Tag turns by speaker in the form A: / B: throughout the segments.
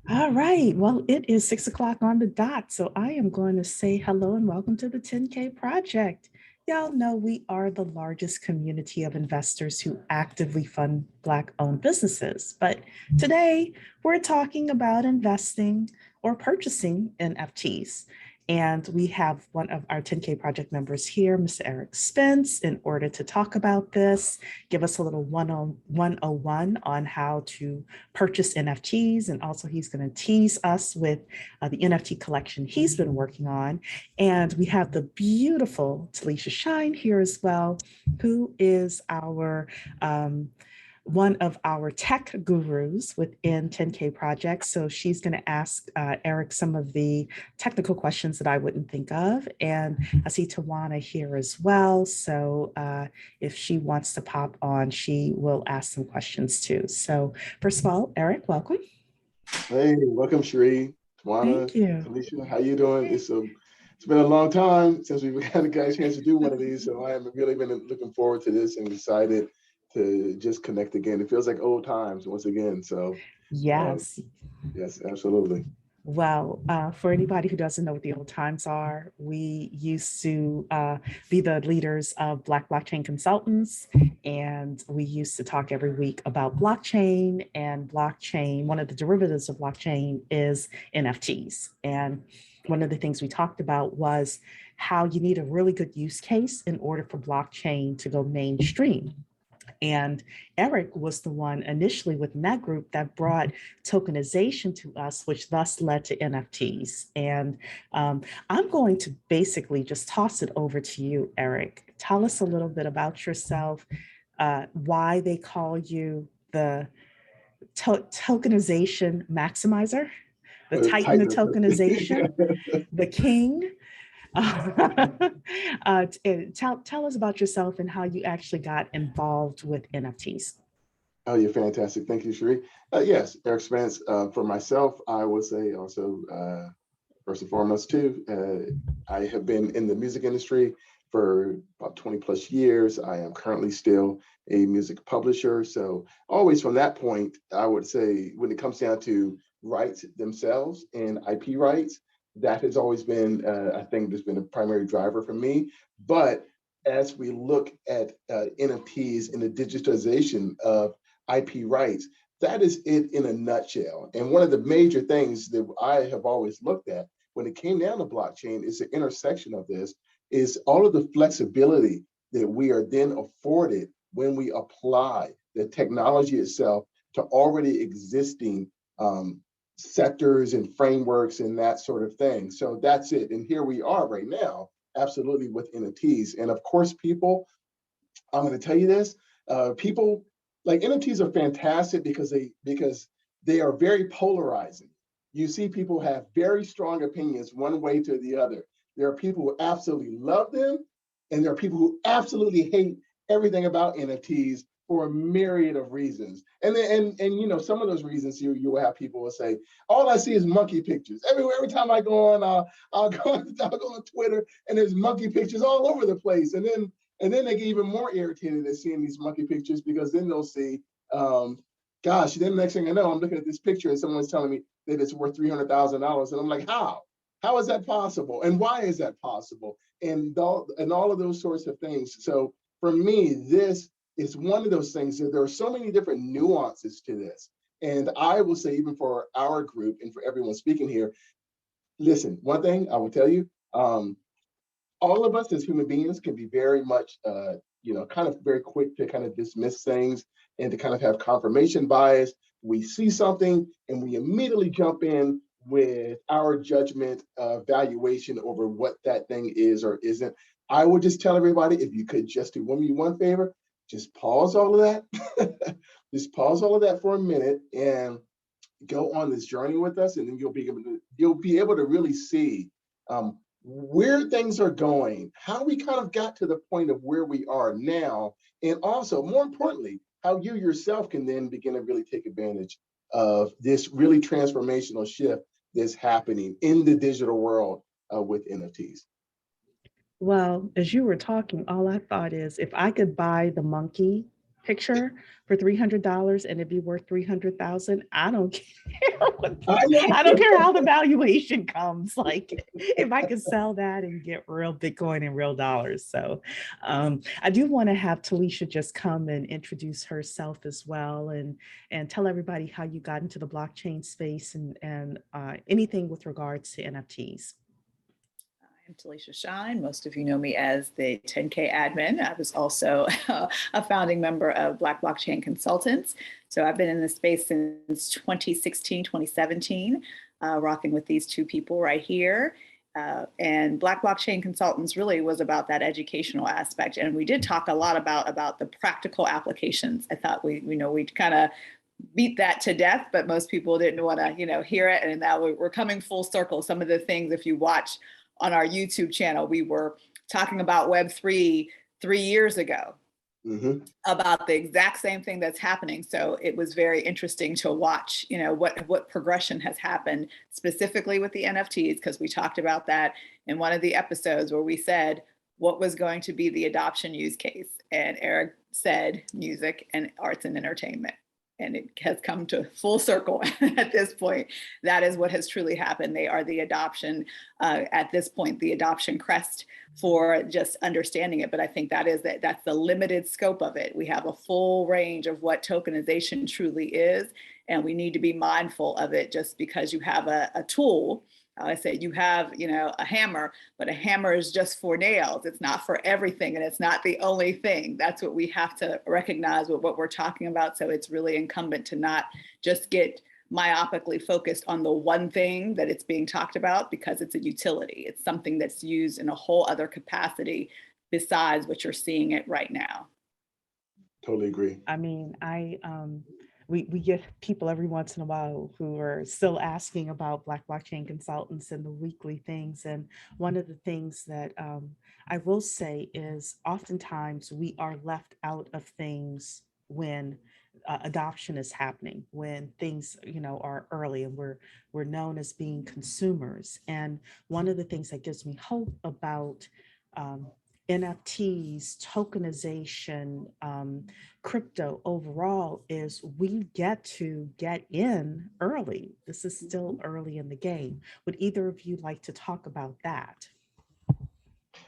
A: All right. Well, it is 6 o'clock on the dot. So I am going to say hello and welcome to the 10K Project. Y'all know we are the largest community of investors who actively fund Black owned businesses. But today we're talking about investing or purchasing NFTs. And we have one of our 10K Project members here, Mr. Eric Spence, in order to talk about this, give us a little 101 on how to purchase NFTs. And also he's going to tease us with the NFT collection he's been working on. And we have the beautiful Talisha Shine here as well, who is our one of our tech gurus within 10K Project. So she's going to ask Eric some of the technical questions that I wouldn't think of. And I see Tawana here as well. So if she wants to pop on, she will ask some questions too. So first of all, Eric, welcome.
B: Hey, welcome, Sheree, Tawana,
A: Thank you.
B: Talisha. How you doing? It's been a long time since we've had a chance to do one of these, so I am really been looking forward to this and excited to just connect again. It feels like old times once again. So, uh,
A: Yes.
B: yes, absolutely.
A: Well, for anybody who doesn't know what the old times are, we used to be the leaders of Black blockchain consultants, and we used to talk every week about blockchain and blockchain. One of the derivatives of blockchain is NFTs. And one of the things we talked about was how you need a really good use case in order for blockchain to go mainstream. And Eric was the one initially within that group that brought tokenization to us, which thus led to NFTs. And I'm going to basically just toss it over to you, Eric. Tell us a little bit about yourself, why they call you the tokenization maximizer, the titan of
B: Tighten
A: tokenization, the king. Tell us about yourself and how you actually got involved with NFTs.
B: Oh, you're fantastic. Thank you, Sheree. Yes, Eric Spence. For myself, I would say also, first and foremost, too, I have been in the music industry for about 20 plus years. I am currently still a music publisher. So, always from that point, I would say when it comes down to rights themselves and IP rights, that has always been, I think, there's been a primary driver for me. But as we look at NFTs and the digitization of IP rights, that is it in a nutshell. And one of the major things that I have always looked at when it came down to blockchain is the intersection of this, is all of the flexibility that we are then afforded when we apply the technology itself to already existing sectors and frameworks and that sort of thing. So that's it. And here we are right now, absolutely with NFTs. And of course, people, I'm going to tell you this, people like NFTs are fantastic because they are very polarizing. You see people have very strong opinions one way to the other. There are people who absolutely love them, and there are people who absolutely hate everything about NFTs for a myriad of reasons. And you know, some of those reasons you will have people will say, all I see is monkey pictures. Every time I go on, I'll go on Twitter and there's monkey pictures all over the place. And then they get even more irritated at seeing these monkey pictures because then they'll see, gosh, then the next thing I know, I'm looking at this picture and someone's telling me that it's worth $300,000. And I'm like, how? How is that possible? And why is that possible? And all of those sorts of things. So for me, this is one of those things that there are so many different nuances to this. And I will say, even for our group and for everyone speaking here, listen, one thing I will tell you, all of us as human beings can be very much, kind of very quick to kind of dismiss things and to kind of have confirmation bias. We see something and we immediately jump in with our judgment valuation over what that thing is or isn't. I would just tell everybody, if you could just do me one favor, just pause all of that. Just pause all of that for a minute and go on this journey with us, and then you'll be able to really see where things are going, how we kind of got to the point of where we are now, and also, more importantly, how you yourself can then begin to really take advantage of this really transformational shift that's happening in the digital world with NFTs.
A: Well, as you were talking, all I thought is if I could buy the monkey picture for $300 and it'd be worth 300,000. I don't care.
B: I know.
A: I don't care how the valuation comes. Like if I could sell that and get real Bitcoin and real dollars. So I do want to have Talisha just come and introduce herself as well and tell everybody how you got into the blockchain space and anything with regards to NFTs.
C: I'm Talisha Shine. Most of you know me as the 10K admin. I was also a founding member of Black Blockchain Consultants. So I've been in this space since 2016, 2017, rocking with these two people right here. And Black Blockchain Consultants really was about that educational aspect. And we did talk a lot about the practical applications. I thought we'd kind of beat that to death, but most people didn't want to, hear it. And now we're coming full circle. Some of the things, if you watch on our YouTube channel, we were talking about Web3 3 years ago, about the exact same thing that's happening. So it was very interesting to watch, what progression has happened specifically with the NFTs, because we talked about that in one of the episodes where we said what was going to be the adoption use case. And Eric said music and arts and entertainment. And it has come to full circle at this point. That is what has truly happened. They are the adoption, at this point, the adoption crest for just understanding it. But I think that's the limited scope of it. We have a full range of what tokenization truly is, and we need to be mindful of it. Just because you have a tool, I say you have, a hammer, but a hammer is just for nails. It's not for everything, and it's not the only thing. That's what we have to recognize with what we're talking about. So it's really incumbent to not just get myopically focused on the one thing that it's being talked about, because it's a utility. It's something that's used in a whole other capacity besides what you're seeing it right now.
B: Totally agree.
A: I mean, we get people every once in a while who are still asking about Black Blockchain Consultants and the weekly things. And one of the things that I will say is oftentimes we are left out of things when adoption is happening, when things, are early, and we're known as being consumers. And one of the things that gives me hope about NFTs, tokenization, crypto overall is we get to get in early. This is still early in the game. Would either of you like to talk about that?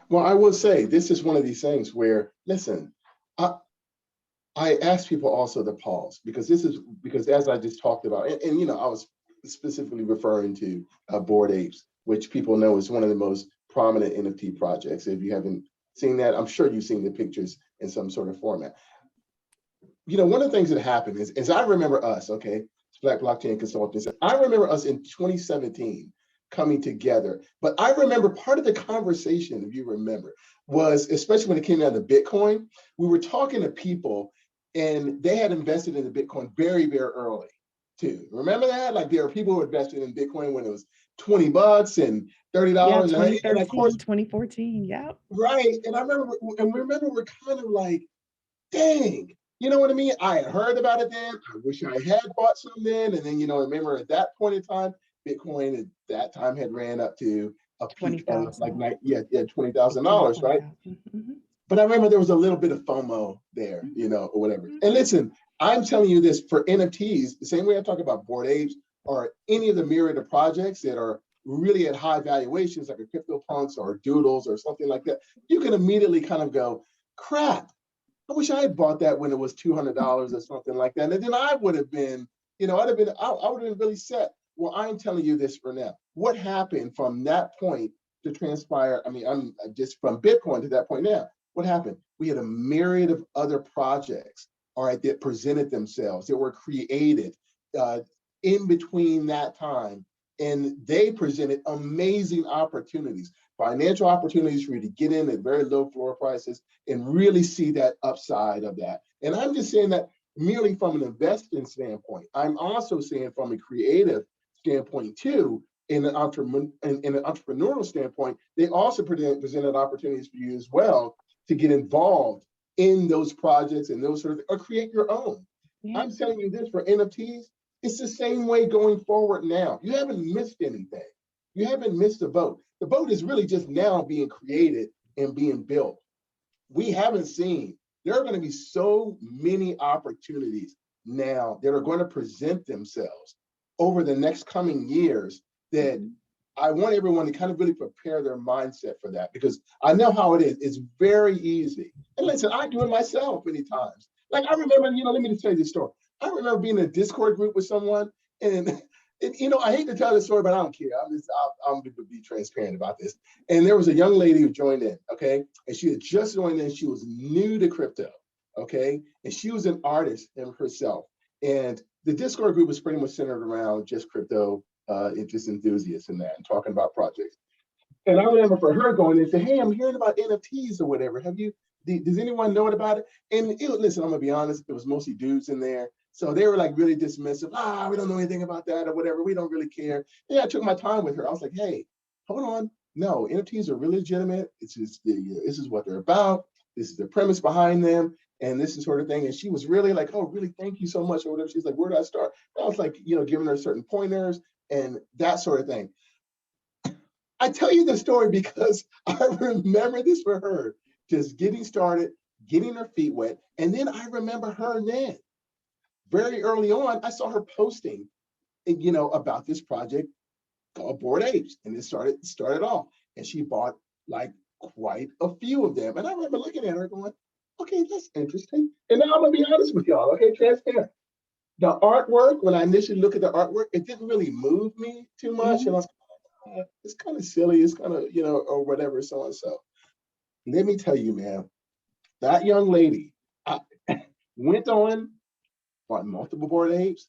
B: Well, I will say this is one of these things where, listen, I ask people also to pause, because as I just talked about, and I was specifically referring to Bored Apes, which people know is one of the most prominent NFT projects. If you haven't seen that, I'm sure you've seen the pictures in some sort of format. One of the things that happened is I remember us, Black Blockchain Consultants, I remember us in 2017 coming together. But I remember part of the conversation, if you remember, was, especially when it came down to Bitcoin, we were talking to people and they had invested in the Bitcoin very, very early too. Remember that? Like there are people who invested in Bitcoin when it was $20 and $30.
A: Yeah,
B: and
A: 2013,
B: of course,
A: 2014, yeah.
B: Right. And I remember we're kind of like, dang, you know what I mean? I had heard about it then. I wish I had bought some then. And then, remember at that point in time, Bitcoin at that time had ran up to a peak of like $20,000, right?
A: Mm-hmm.
B: But I remember there was a little bit of FOMO there, or whatever. And listen, I'm telling you this, for NFTs, the same way I talk about Bored Apes or any of the myriad of projects that are really at high valuations, like a CryptoPunks or Doodles or something like that, you can immediately kind of go, crap, I wish I had bought that when it was $200 or something like that. And then I would have been, I would have been really set. Well, I'm telling you this for now. What happened from that point to transpire? I mean, I'm just from Bitcoin to that point now. What happened? We had a myriad of other projects, all right, that presented themselves, that were created in between that time. And they presented amazing opportunities, financial opportunities for you to get in at very low floor prices and really see that upside of that. And I'm just saying that merely from an investing standpoint. I'm also saying from a creative standpoint too, in an entrepreneurial standpoint, they also presented opportunities for you as well to get involved in those projects and those sort of things, or create your own. Yeah. I'm telling you this, for NFTs, it's the same way going forward now. You haven't missed anything. You haven't missed a boat. The boat is really just now being created and being built. We haven't seen there are going to be so many opportunities now that are going to present themselves over the next coming years that I want everyone to kind of really prepare their mindset for that, because I know how it is. It's very easy. And listen, I do it myself many times. Like I remember, let me just tell you this story. I remember being in a Discord group with someone, and I hate to tell this story, but I don't care. I'm going to be transparent about this. And there was a young lady who joined in, okay? And she had just joined in. She was new to crypto, okay? And she was an artist in herself. And the Discord group was pretty much centered around just crypto interest enthusiasts and that, and talking about projects. And I remember for her going and saying, hey, I'm hearing about NFTs or whatever. Does anyone know about it? And listen, I'm gonna be honest, it was mostly dudes in there. So they were like really dismissive. We don't know anything about that or whatever. We don't really care. Yeah, I took my time with her. I was like, hey, hold on. No, NFTs are really legitimate. It's just this is what they're about. This is the premise behind them. And this is sort of thing. And she was really like, oh, really, thank you so much or whatever. She's like, where do I start? And I was like, giving her certain pointers and that sort of thing. I tell you the story because I remember this for her, just getting started, getting her feet wet. And then I remember her then, very early on, I saw her posting, about this project called Bored Apes. And it started off. And she bought like quite a few of them. And I remember looking at her going, okay, that's interesting. And now I'm gonna be honest with y'all, okay, transparent. The artwork, when I initially looked at the artwork, it didn't really move me too much. And I was like, it's kind of silly, it's kind of, or whatever, so and so. Let me tell you, man, that young lady went on, bought multiple Bored Apes.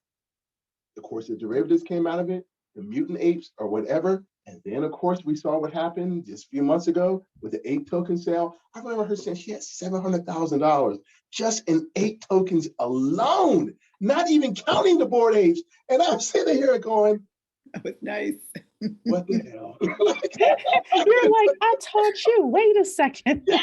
B: Of course, the derivatives came out of it, the mutant apes or whatever. And then, of course, we saw what happened just a few months ago with the ape token sale. I remember her saying she had $700,000 just in ape tokens alone, not even counting the Bored Apes. And I'm sitting here going,
C: that was nice.
B: What the hell?
A: You're like, I taught you. Wait a second.
B: Yeah,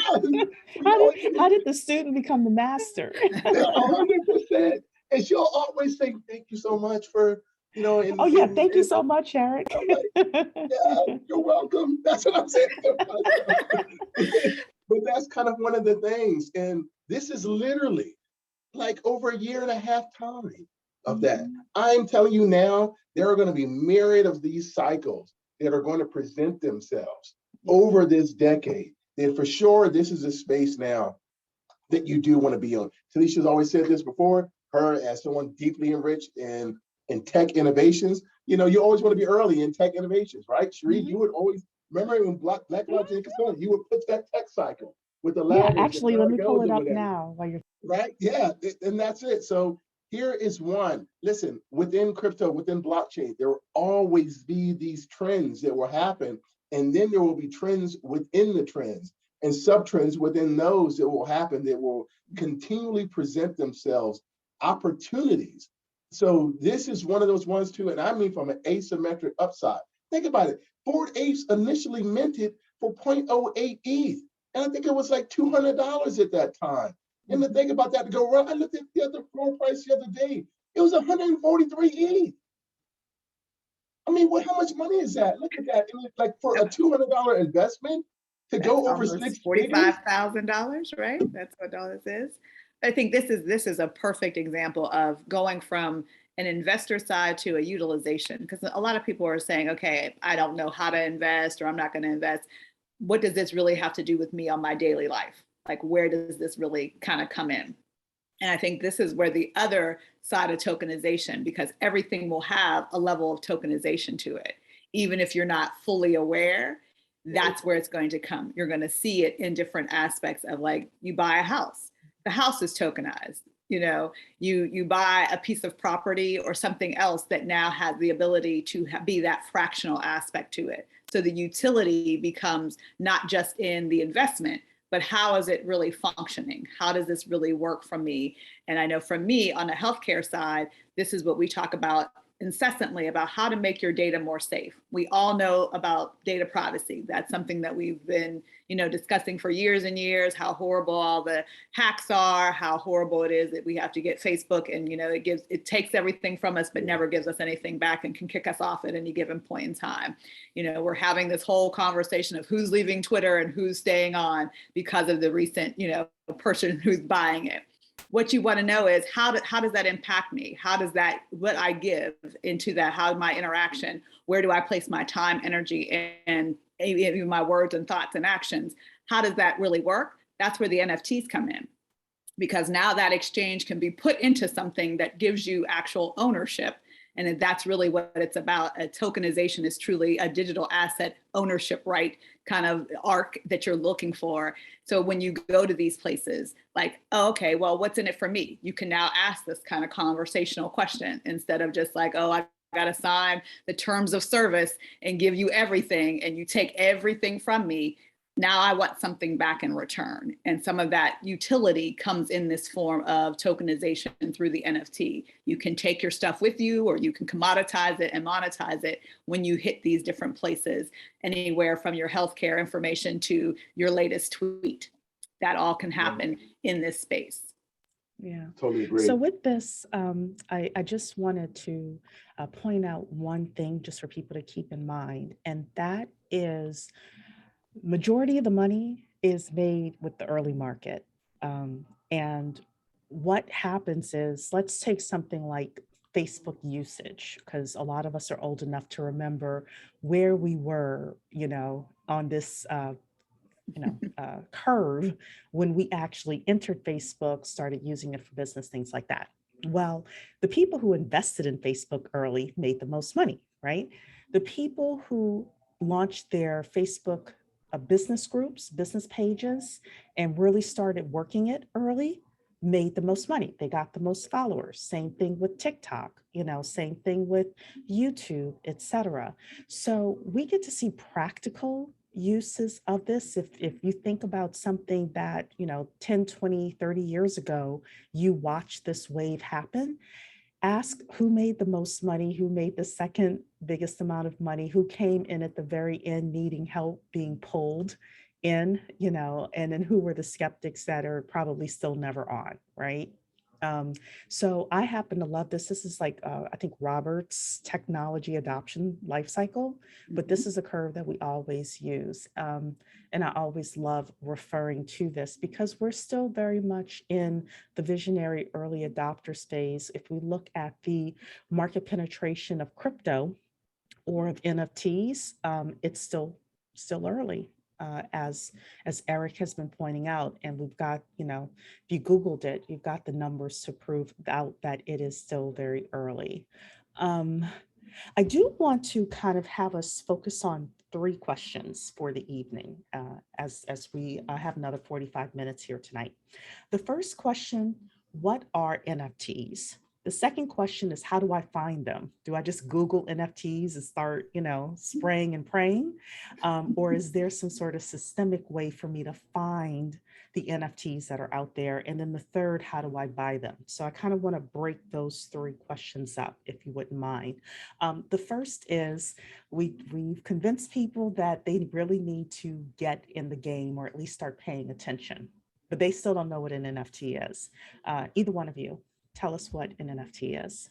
A: how did the student become the master?
B: 100%. And she'll always say, thank you so much for,
A: Thank you so much, Eric.
B: Like, yeah, you're welcome. That's what I'm saying. But that's kind of one of the things. And this is literally like over a year and a half time of that. I'm telling you now, there are going to be myriad of these cycles that are going to present themselves over this decade. And for sure, this is a space now that you do want to be on. Talisha's always said this before, her as someone deeply enriched in tech innovations, you always want to be early in tech innovations, right? Cherie, you would always, remember when Black Blockchain Consulting, you would push that tech cycle with the ladders.
A: Yeah, actually, let me pull it up now while you're.
B: Right, yeah, and that's it. So here is one. Listen, within crypto, within blockchain, there will always be these trends that will happen. And then there will be trends within the trends and sub-trends within those that will happen that will continually present themselves opportunities. So this is one of those ones too, and I mean from an asymmetric upside. Think about it. Bored Apes initially minted for 0.08 ETH. And I think it was like $200 at that time. And the thing about that to go wrong, I looked at the other floor price the other day. It was 143 ETH. I mean, how much money is that? Look at that. Like for a $200 investment to go over
C: $45,000, right? That's what this is. I think this is a perfect example of going from an investor side to a utilization, because a lot of people are saying, okay, I don't know how to invest, or I'm not going to invest. What does this really have to do with me on my daily life? Like, where does this really kind of come in? And I think this is where the other side of tokenization, because everything will have a level of tokenization to it. Even if you're not fully aware, that's where it's going to come. You're going to see it in different aspects of, like, you buy a house, the house is tokenized. You buy a piece of property or something else that now has the ability to be that fractional aspect to it. So the utility becomes not just in the investment, but how is it really functioning? How does this really work for me? And I know for me on the healthcare side, this is what we talk about incessantly about how to make your data more safe. We all know about data privacy. That's something that we've been, discussing for years and years, how horrible all the hacks are, how horrible it is that we have to get Facebook and, it takes everything from us, but never gives us anything back and can kick us off at any given point in time. We're having this whole conversation of who's leaving Twitter and who's staying on because of the recent, person who's buying it. What you want to know is how does that impact me? How does that, what I give into that, how my interaction, where do I place my time, energy, and even my words and thoughts and actions? How does that really work? That's where the NFTs come in. Because now that exchange can be put into something that gives you actual ownership. And that's really what it's about. A tokenization is truly a digital asset ownership right kind of arc that you're looking for. So when you go to these places, like, oh, okay, well, what's in it for me? You can now ask this kind of conversational question instead of just like, oh, I got to sign the terms of service and give you everything and you take everything from me. Now I want something back in return. And some of that utility comes in this form of tokenization through the NFT. You can take your stuff with you, or you can commoditize it and monetize it when you hit these different places, anywhere from your healthcare information to your latest tweet. That all can happen in this space.
A: Yeah,
B: totally agree.
A: So with this, I just wanted to point out one thing just for people to keep in mind, and that is majority of the money is made with the early market. And what happens is, let's take something like Facebook usage, because a lot of us are old enough to remember where we were, on this curve when we actually entered Facebook, started using it for business, things like that. Well, the people who invested in Facebook early made the most money, right? The people who launched their Facebook business groups, business pages, and really started working it early made the most money. They got the most followers. Same thing with TikTok, same thing with YouTube, etc. So we get to see practical uses of this. If you think about something that, 10, 20, 30 years ago, you watched this wave happen, ask who made the most money, who made the second biggest amount of money, who came in at the very end needing help being pulled in, and then who were the skeptics that are probably still never on, right? So I happen to love this. This is like, I think Robert's technology adoption life cycle, but this is a curve that we always use. And I always love referring to this because we're still very much in the visionary early adopter space. If we look at the market penetration of crypto or of NFTs, it's still early. As Eric has been pointing out, and we've got, if you Googled it, you've got the numbers to prove out that it is still very early. I do want to kind of have us focus on 3 questions for the evening, as we have another 45 minutes here tonight. The first question, what are NFTs? The second question is, how do I find them? Do I just Google NFTs and start, spraying and praying? Or is there some sort of systemic way for me to find the NFTs that are out there? And then the third, how do I buy them? So I kind of want to break those 3 questions up, if you wouldn't mind. The first is, we've convinced people that they really need to get in the game, or at least start paying attention, but they still don't know what an NFT is. Either one of you, tell us what an NFT is.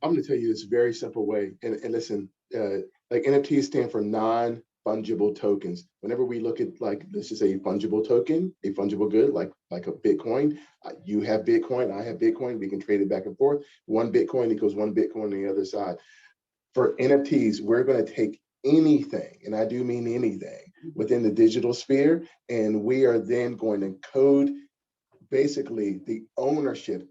B: I'm going to tell you this very simple way. And listen, like NFTs stand for non-fungible tokens. Whenever we look at, like, let's just say a fungible token, a fungible good, like a Bitcoin, you have Bitcoin, I have Bitcoin, we can trade it back and forth. 1 Bitcoin equals 1 Bitcoin on the other side. For NFTs, we're going to take anything, and I do mean anything, within the digital sphere, and we are then going to code basically the ownership,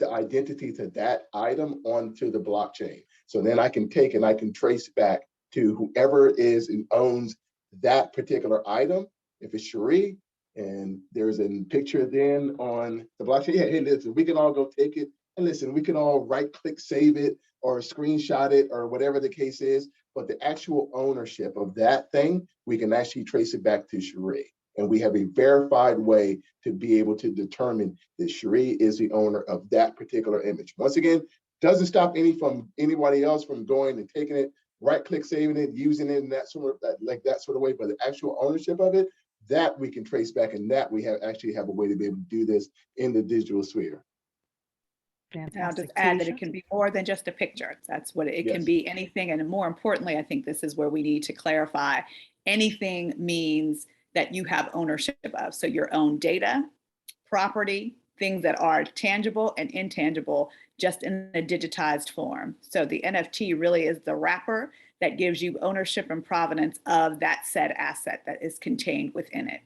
B: the identity to that item onto the blockchain. So then I can take and I can trace back to whoever it is who owns that particular item. If it's Cherie, and there's a picture then on the blockchain, yeah, hey, listen, we can all go take it. And listen, we can all right click, save it, or screenshot it, or whatever the case is. But the actual ownership of that thing, we can actually trace it back to Cherie. And we have a verified way to be able to determine that Cherie is the owner of that particular image. Once again, Doesn't stop anybody else from going and taking it, right click, saving it, using it in that sort of that sort of way. But the actual ownership of it, that we can trace back, and that we actually have a way to be able to do this in the digital sphere.
C: And I'll just
A: Fantastic.
C: add that
A: Talisha?
C: it can be more than just a picture. That's what it can
B: Yes.
C: be, anything. And more importantly, I think this is where we need to clarify, anything means that you have ownership of. So your own data, property, things that are tangible and intangible, just in a digitized form. So the NFT really is the wrapper that gives you ownership and provenance of that said asset that is contained within it.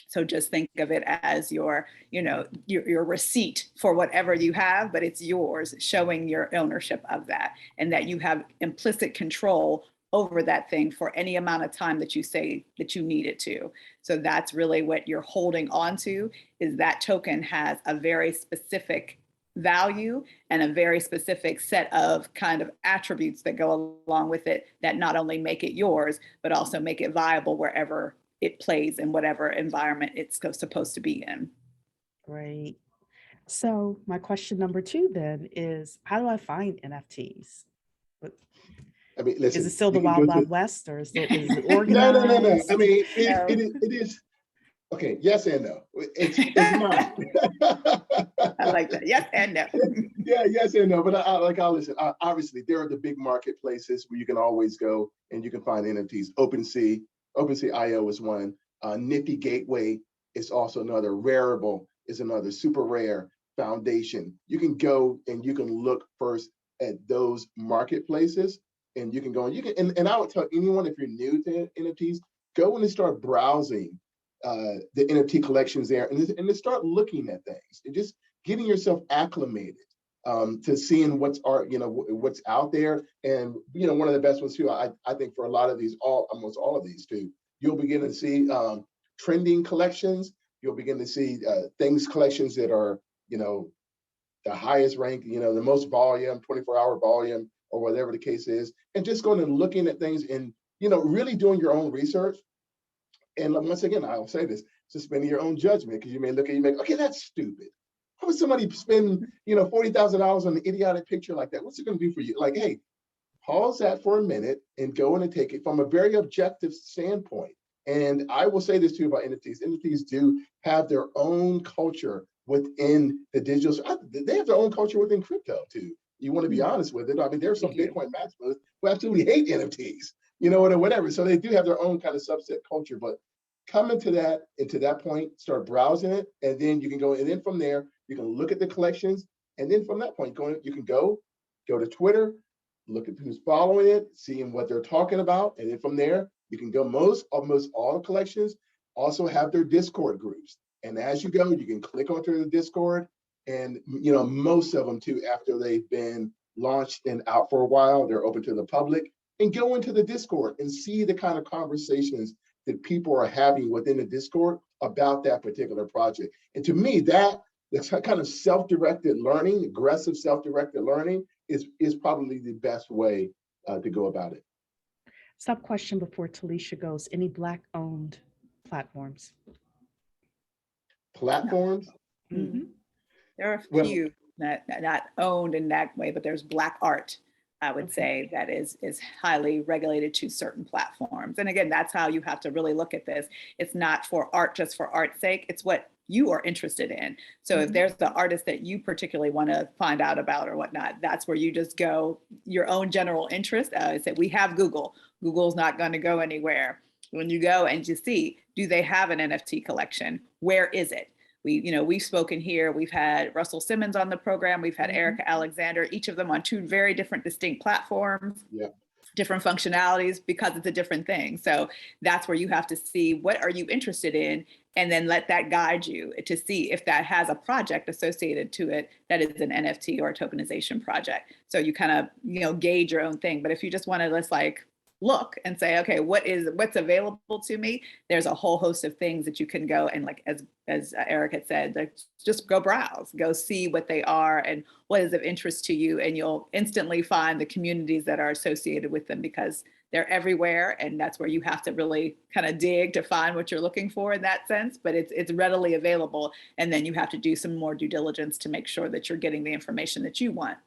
C: So just think of it as your receipt for whatever you have, but it's yours, showing your ownership of that, and that you have implicit control over that thing for any amount of time that you say that you need it to. So that's really what you're holding on to, is that token has a very specific value and a very specific set of kind of attributes that go along with it, that not only make it yours, but also make it viable wherever it plays in whatever environment it's supposed to be in.
A: Great. So my question number 2 then is, how do I find NFTs?
B: I mean, listen,
A: Is it still the
B: you can
A: Wild
B: go
A: Wild
B: to,
A: West, or is it
B: no.
A: organized?
B: I mean,
C: No.
B: it is. Okay, yes and no. It's not.
C: I like that. Yes and no.
B: Yeah, yes and no. But I'll listen. Obviously, there are the big marketplaces where you can always go and you can find NFTs. OpenSea.io is one. Nifty Gateway is also another. Rareable is another. Super Rare Foundation. You can go and you can look first at those marketplaces, and you can go and you can. And I would tell anyone, if you're new to NFTs, go and start browsing the NFT collections there, and to start looking at things and just getting yourself acclimated to seeing what's out there. And one of the best ones too, I think for a lot of these, almost all of these too, you'll begin to see trending collections. You'll begin to see collections that are the highest rank, the most volume, 24-hour volume, or whatever the case is, and just going and looking at things and really doing your own research. And once again, I'll say this, suspending your own judgment, because you may look at okay, that's stupid. How would somebody spend, $40,000 on an idiotic picture like that? What's it going to do for you? Like, hey, pause that for a minute and go in and take it from a very objective standpoint. And I will say this too about NFTs. NFTs do have their own culture within the digital. They have their own culture within crypto too. You want to be honest with it. I mean, there's some Bitcoin maximalists who absolutely hate NFTs. Or whatever. So they do have their own kind of subset culture, but come into that point, start browsing it, and then you can go, and then from there, you can look at the collections, and then from that point, you can go to Twitter, look at who's following it, seeing what they're talking about, and then from there, you can go, almost all collections also have their Discord groups. And as you go, you can click onto the Discord, and most of them too, after they've been launched and out for a while, they're open to the public. And go into the Discord and see the kind of conversations that people are having within the Discord about that particular project. And to me, that's kind of self-directed learning, aggressive self-directed learning is probably the best way to go about it.
A: Sub question before Talisha goes. Any Black-owned platforms?
B: Platforms?
C: No. Mm-hmm. There are a few that not owned in that way, but there's Black art, I would say, that is highly regulated to certain platforms. And again, that's how you have to really look at this. It's not for art just for art's sake. It's what you are interested in. So if there's the artist that you particularly want to find out about or whatnot, that's where you just go, your own general interest. I said, we have Google. Google's not going to go anywhere. When you go and you see, do they have an NFT collection? Where is it? We've spoken here. We've had Russell Simmons on the program. We've had Erica Alexander, each of them on 2 very different distinct platforms, different functionalities, because it's a different thing. So that's where you have to see, what are you interested in? And then let that guide you to see if that has a project associated to it that is an NFT or a tokenization project. So you kind of, gauge your own thing. But if you just want to just look and say, okay, what's available to me? There's a whole host of things that you can go and, as Eric had said, just go browse, go see what they are and what is of interest to you, and you'll instantly find the communities that are associated with them, because they're everywhere, and that's where you have to really kind of dig to find what you're looking for in that sense. But it's readily available, and then you have to do some more due diligence to make sure that you're getting the information that you want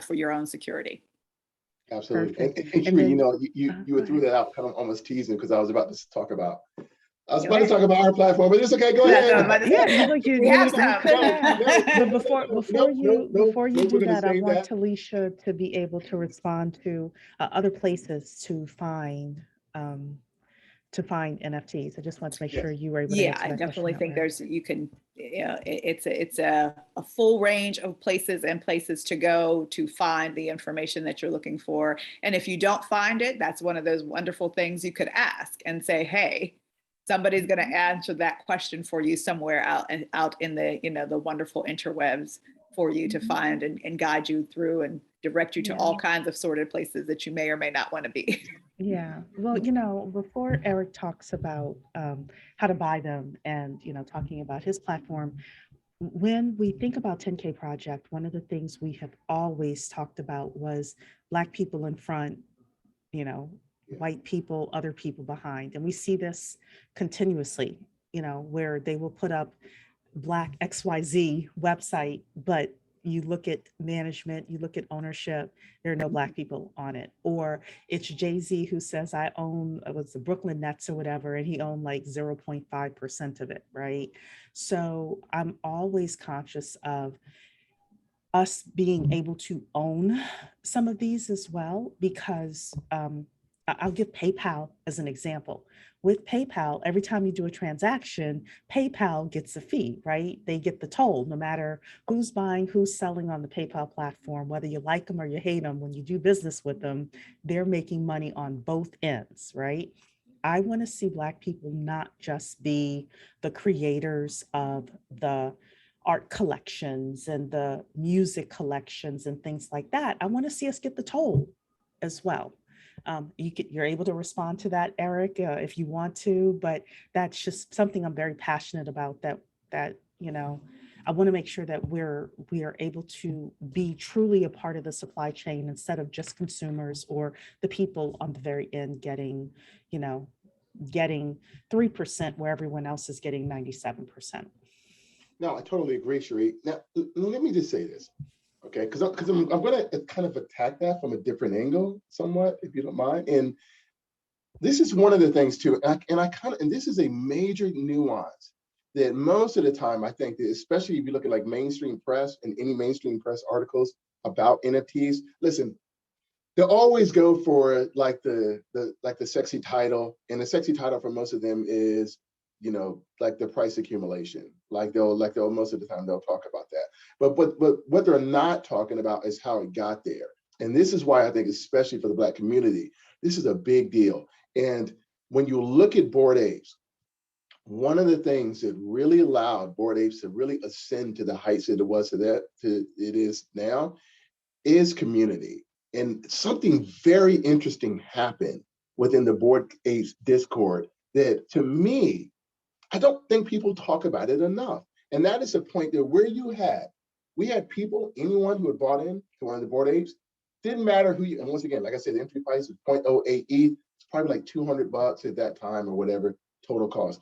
C: for your own security.
B: Absolutely.
A: Perfect.
B: And
A: And
B: Sheree, you
A: then,
B: know, you
A: go
B: threw
A: ahead.
B: that out kind of almost teasing because I was about to talk about, I was
C: Go
B: about to
C: ahead.
B: talk about our platform, but it's okay. Go
C: That's what
B: ahead.
C: I'm about to
A: Yeah,
C: say. We have
A: you
C: some.
A: could
B: No,
A: have.
B: no,
A: But
B: no, no, no, no,
A: before
B: no,
A: you
B: we're
A: do
B: going to
A: that, I
B: save
A: want
B: that.
A: Talisha to be able to respond to other places to find NFTs. I just want to make sure
B: Yes.
A: you were able to
C: Yeah,
A: answer
C: I
A: that question
C: definitely
A: that
C: think
A: way.
C: you can, it's a full range of places to go to find the information that you're looking for. And if you don't find it, that's one of those wonderful things you could ask and say, hey, somebody's going to answer that question for you somewhere out in the, the wonderful interwebs for you to find and guide you through and direct you to
A: Yeah.
C: all kinds of sorted places that you may or may not want to be.
A: Yeah. Well, before Eric talks about how to buy them and, talking about his platform, when we think about 10K Project, one of the things we have always talked about was Black people in front, you know,
B: Yeah.
A: white people, other people behind. And we see this continuously, where they will put up Black XYZ website, but you look at management, you look at ownership, there are no Black people on it. Or it's Jay-Z who says, I own, it was the Brooklyn Nets or whatever, and he owned like 0.5% of it, right? So I'm always conscious of us being able to own some of these as well, because I'll give PayPal as an example. With PayPal, every time you do a transaction, PayPal gets a fee, right? They get the toll, no matter who's buying, who's selling on the PayPal platform, whether you like them or you hate them, when you do business with them, they're making money on both ends, right? I want to see Black people not just be the creators of the art collections and the music collections and things like that. I want to see us get the toll as well. You're able to respond to that, Eric, if you want to, but that's just something I'm very passionate about. That I want to make sure that we are able to be truly a part of the supply chain instead of just consumers or the people on the very end getting 3% where everyone else is getting 97%.
B: No, I totally agree, Sheree. Now, let me just say this, okay? Because I'm going to kind of attack that from a different angle, somewhat, if you don't mind. And this is one of the things too, and this is a major nuance that most of the time I think that, especially if you look at like mainstream press and any mainstream press articles about NFTs, listen, they'll always go for like the sexy title, and the sexy title for most of them is, like the price accumulation. Like they'll most of the time they'll talk about that. But what they're not talking about is how it got there. And this is why I think, especially for the Black community, this is a big deal. And when you look at Bored Apes, one of the things that really allowed Bored Apes to really ascend to the heights that it is now is community. And something very interesting happened within the Bored Apes Discord that, to me, I don't think people talk about it enough. And that is the point that we had people, anyone who had bought in to one of the Bored Apes, didn't matter who you, and once again, like I said, the entry price was 0.08 ETH. It's probably like $200 at that time or whatever total cost.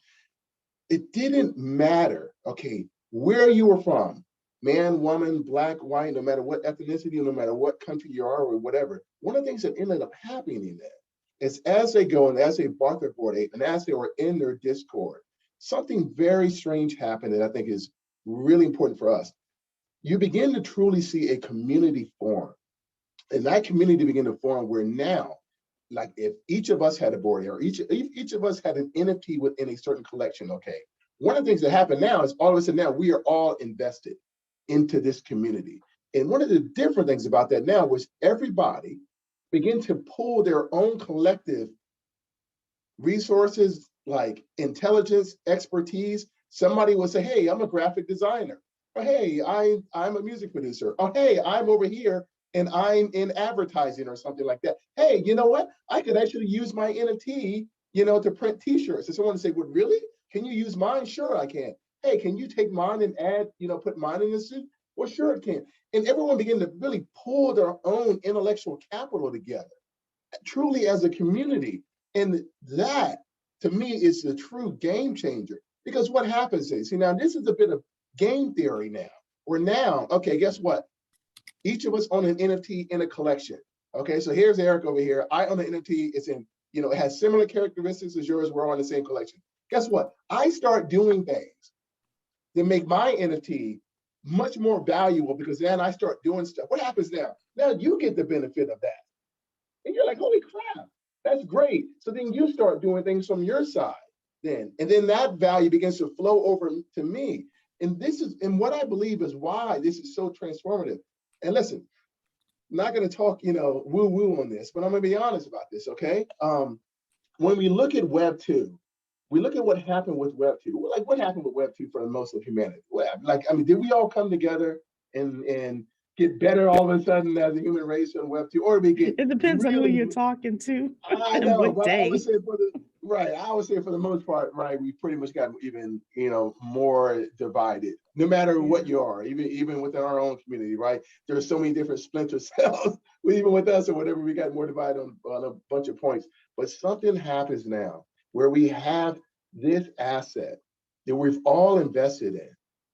B: It didn't matter, okay, where you were from, man, woman, Black, white, no matter what ethnicity, no matter what country you are or whatever. One of the things that ended up happening in that is, as they go and as they bought their Bored Ape and as they were in their Discord, something very strange happened that I think is really important for us. You begin to truly see a community form. And that community began to form where now, like if each of us had a Bored Ape or each of us had an NFT within a certain collection, okay, one of the things that happened now is all of a sudden now we are all invested into this community. And one of the different things about that now was everybody began to pull their own collective resources like intelligence, expertise. Somebody will say, hey, I'm a graphic designer. Or hey, I'm a music producer. Or hey, I'm over here and I'm in advertising or something like that. Hey, you know what? I could actually use my NFT, to print t-shirts. And someone would say, well, really? Can you use mine? Sure, I can. Hey, can you take mine and add, put mine in the suit? Well, sure it can. And everyone began to really pull their own intellectual capital together, truly as a community. And that, to me, is the true game changer. Because what happens is, see, now this is a bit of game theory now, where now, okay, guess what? Each of us own an NFT in a collection. Okay, so here's Eric over here. I own an NFT. It's in, it has similar characteristics as yours. We're on the same collection. Guess what? I start doing things that make my NFT much more valuable because then I start doing stuff. What happens now? Now you get the benefit of that. And you're like, holy crap, that's great. So then you start doing things from your side then. And then that value begins to flow over to me. And what I believe is why this is so transformative. And listen, I'm not going to talk, woo-woo on this, but I'm going to be honest about this, okay? When we look at Web 2, we look at what happened with Web 2. Like, what happened with Web 2 for most of humanity? Did we all come together and get better all of a sudden as a human race on Web 2? Or we get
A: It depends on who you're talking to.
B: I
A: and
B: know,
A: what
B: but
A: day.
B: I would say for the most part, right, we pretty much got even, more divided, no matter what you are, even within our own community, right? There's so many different splinter cells, even with us or whatever, we got more divided on a bunch of points. But something happens now where we have this asset that we've all invested in.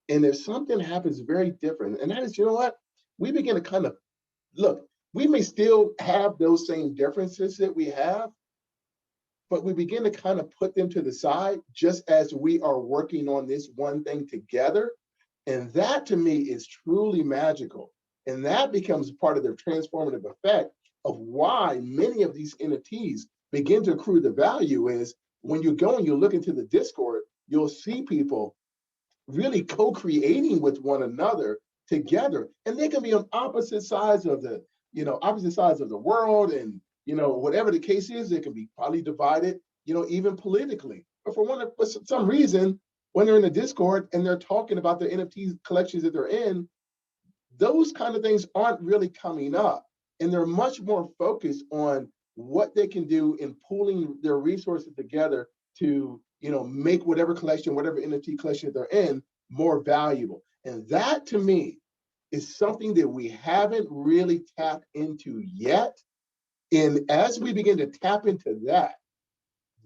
B: And if something happens very different, and that is, we begin to kind of look, we may still have those same differences that we have, but we begin to kind of put them to the side just as we are working on this one thing together. And that to me is truly magical. And that becomes part of the transformative effect of why many of these NFTs begin to accrue the value is when you go and you look into the Discord, you'll see people really co-creating with one another together. And they can be on opposite sides of the world, and whatever the case is, they can be probably divided, even politically. But for some reason, when they're in the Discord and they're talking about the NFT collections that they're in, those kind of things aren't really coming up. And they're much more focused on what they can do in pooling their resources together to, make whatever NFT collection they're in more valuable. And that to me is something that we haven't really tapped into yet. And as we begin to tap into that,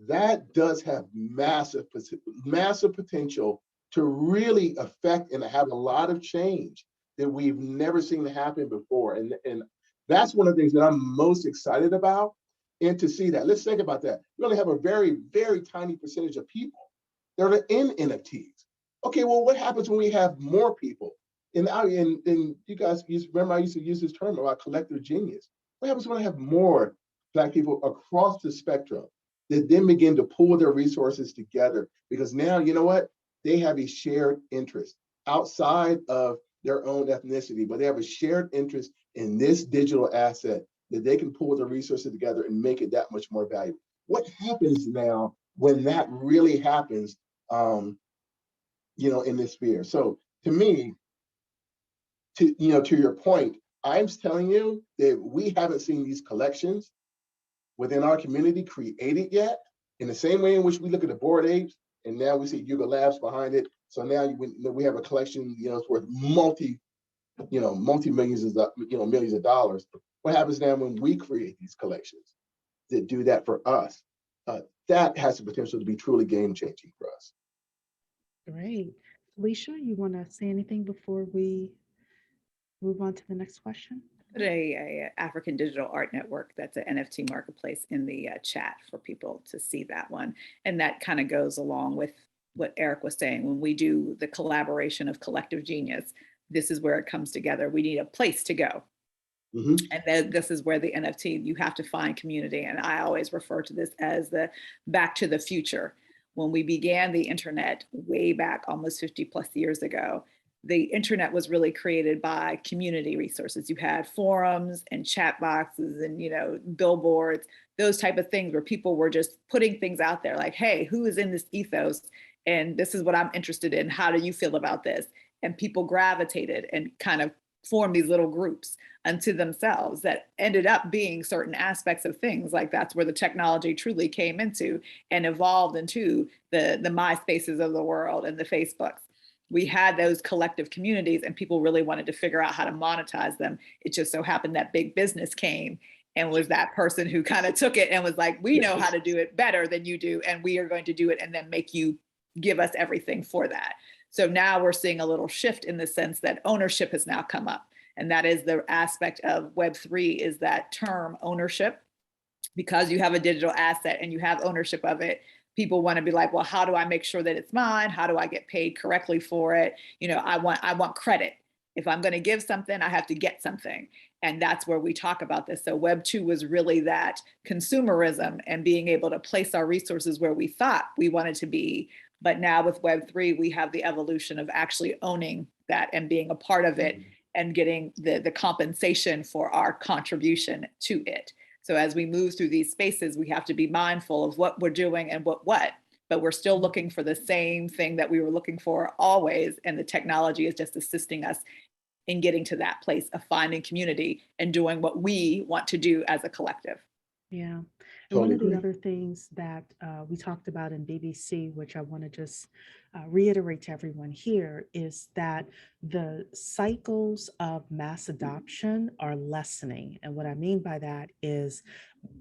B: that does have massive potential to really affect and have a lot of change that we've never seen happen before. And that's one of the things that I'm most excited about. And to see that, let's think about that. We only have a very, very tiny percentage of people that are in NFTs. Okay, well, what happens when we have more people? And you guys remember I used to use this term about collective genius. What happens when I have more Black people across the spectrum that then begin to pool their resources together? Because now, you know what? They have a shared interest outside of their own ethnicity, but they have a shared interest in this digital asset that they can pool their resources together and make it that much more valuable. What happens now when that really happens, in this sphere? So to me, to your point, I'm telling you that we haven't seen these collections within our community created yet, in the same way in which we look at the Bored Apes, and now we see Yuga Labs behind it. So now we have a collection, it's worth millions of dollars. What happens now when we create these collections that do that for us? That has the potential to be truly game changing for us.
A: Great. Felicia, you want to say anything before we move on to the next question?
C: Put a African Digital Art Network, that's an NFT marketplace, in the chat for people to see that one. And that kind of goes along with what Eric was saying. When we do the collaboration of collective genius, this is where it comes together. We need a place to go. Mm-hmm. And then this is where the NFT, you have to find community. And I always refer to this as the back to the future. When we began the internet way back almost 50 plus years ago, the internet was really created by community resources. You had forums and chat boxes and, billboards, those type of things where people were just putting things out there like, hey, who is in this ethos? And this is what I'm interested in. How do you feel about this? And people gravitated and kind of formed these little groups unto themselves that ended up being certain aspects of things. Like that's where the technology truly came into and evolved into the MySpaces of the world and the Facebooks. We had those collective communities and people really wanted to figure out how to monetize them. It just so happened that big business came and was that person who kind of took it and was like, we know how to do it better than you do, and we are going to do it and then make you give us everything for that. So now we're seeing a little shift in the sense that ownership has now come up. And that is the aspect of Web3 is that term ownership. Because you have a digital asset and you have ownership of it, people want to be like, well, how do I make sure that it's mine? How do I get paid correctly for it? I want credit. If I'm going to give something, I have to get something. And that's where we talk about this. So Web 2 was really that consumerism and being able to place our resources where we thought we wanted to be. But now with Web 3, we have the evolution of actually owning that and being a part of it and getting the compensation for our contribution to it. So as we move through these spaces, we have to be mindful of what we're doing and what, but we're still looking for the same thing that we were looking for always. And the technology is just assisting us in getting to that place of finding community and doing what we want to do as a collective.
A: Yeah. And
B: Totally
A: one of the
B: agree.
A: other things that we talked about in BBC, which I want to just reiterate to everyone here, is that the cycles of mass adoption are lessening. And what I mean by that is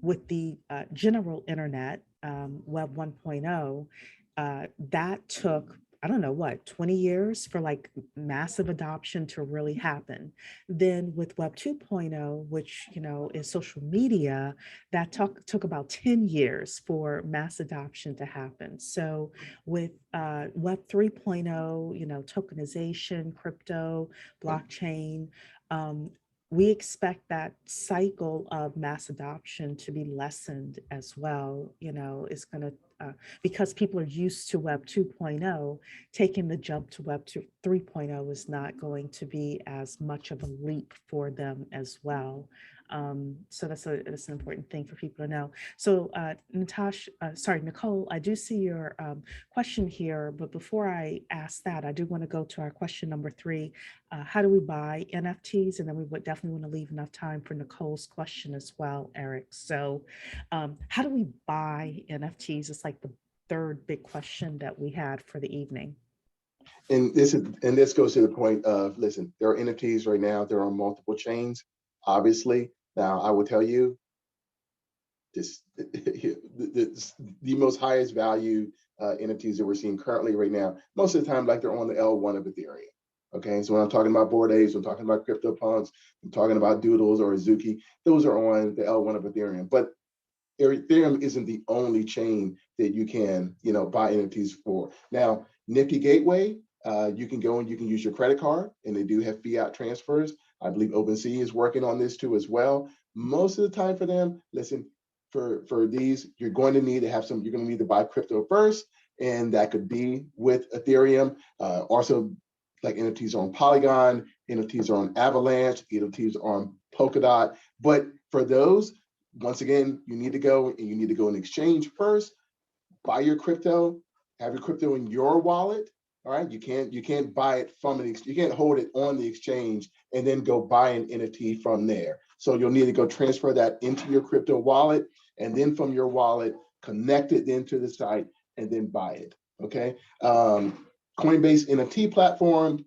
A: with the general internet, Web 1.0, that took, I don't know what, 20 years for like massive adoption to really happen. Then with Web 2.0, which, is social media, that took about 10 years for mass adoption to happen. So with Web 3.0, tokenization, crypto, blockchain, we expect that cycle of mass adoption to be lessened as well. It's going to, because people are used to Web 2.0, taking the jump to Web 3.0 is not going to be as much of a leap for them as well. So that's an important thing for people to know. So Nicole, I do see your question here, but before I ask that, I do want to go to our question number 3. How do we buy NFTs? And then we would definitely want to leave enough time for Nicole's question as well, Eric. So how do we buy NFTs? It's like the third big question that we had for the evening.
B: And this goes to the point of, listen, there are NFTs right now. They're on multiple chains, obviously. Now, I will tell you, the most highest value NFTs that we're seeing currently right now, most of the time, like they're on the L1 of Ethereum. Okay, so when I'm talking about Bored Apes, I'm talking about CryptoPunks, I'm talking about Doodles or Azuki, those are on the L1 of Ethereum. But Ethereum isn't the only chain that you can, buy NFTs for. Now, Nifty Gateway, you can go and you can use your credit card, and they do have fiat transfers. I believe OpenSea is working on this too as well. Most of the time for them, listen, for these, you're going to need to buy crypto first, and that could be with Ethereum. Also, like NFTs are on Polygon, NFTs are on Avalanche, NFTs are on Polkadot. But for those, once again, you need to go and exchange first, buy your crypto, have your crypto in your wallet. All right, you can't buy it you can't hold it on the exchange and then go buy an NFT from there. So you'll need to go transfer that into your crypto wallet, and then from your wallet, connect it then to the site and then buy it. Okay. Coinbase NFT platform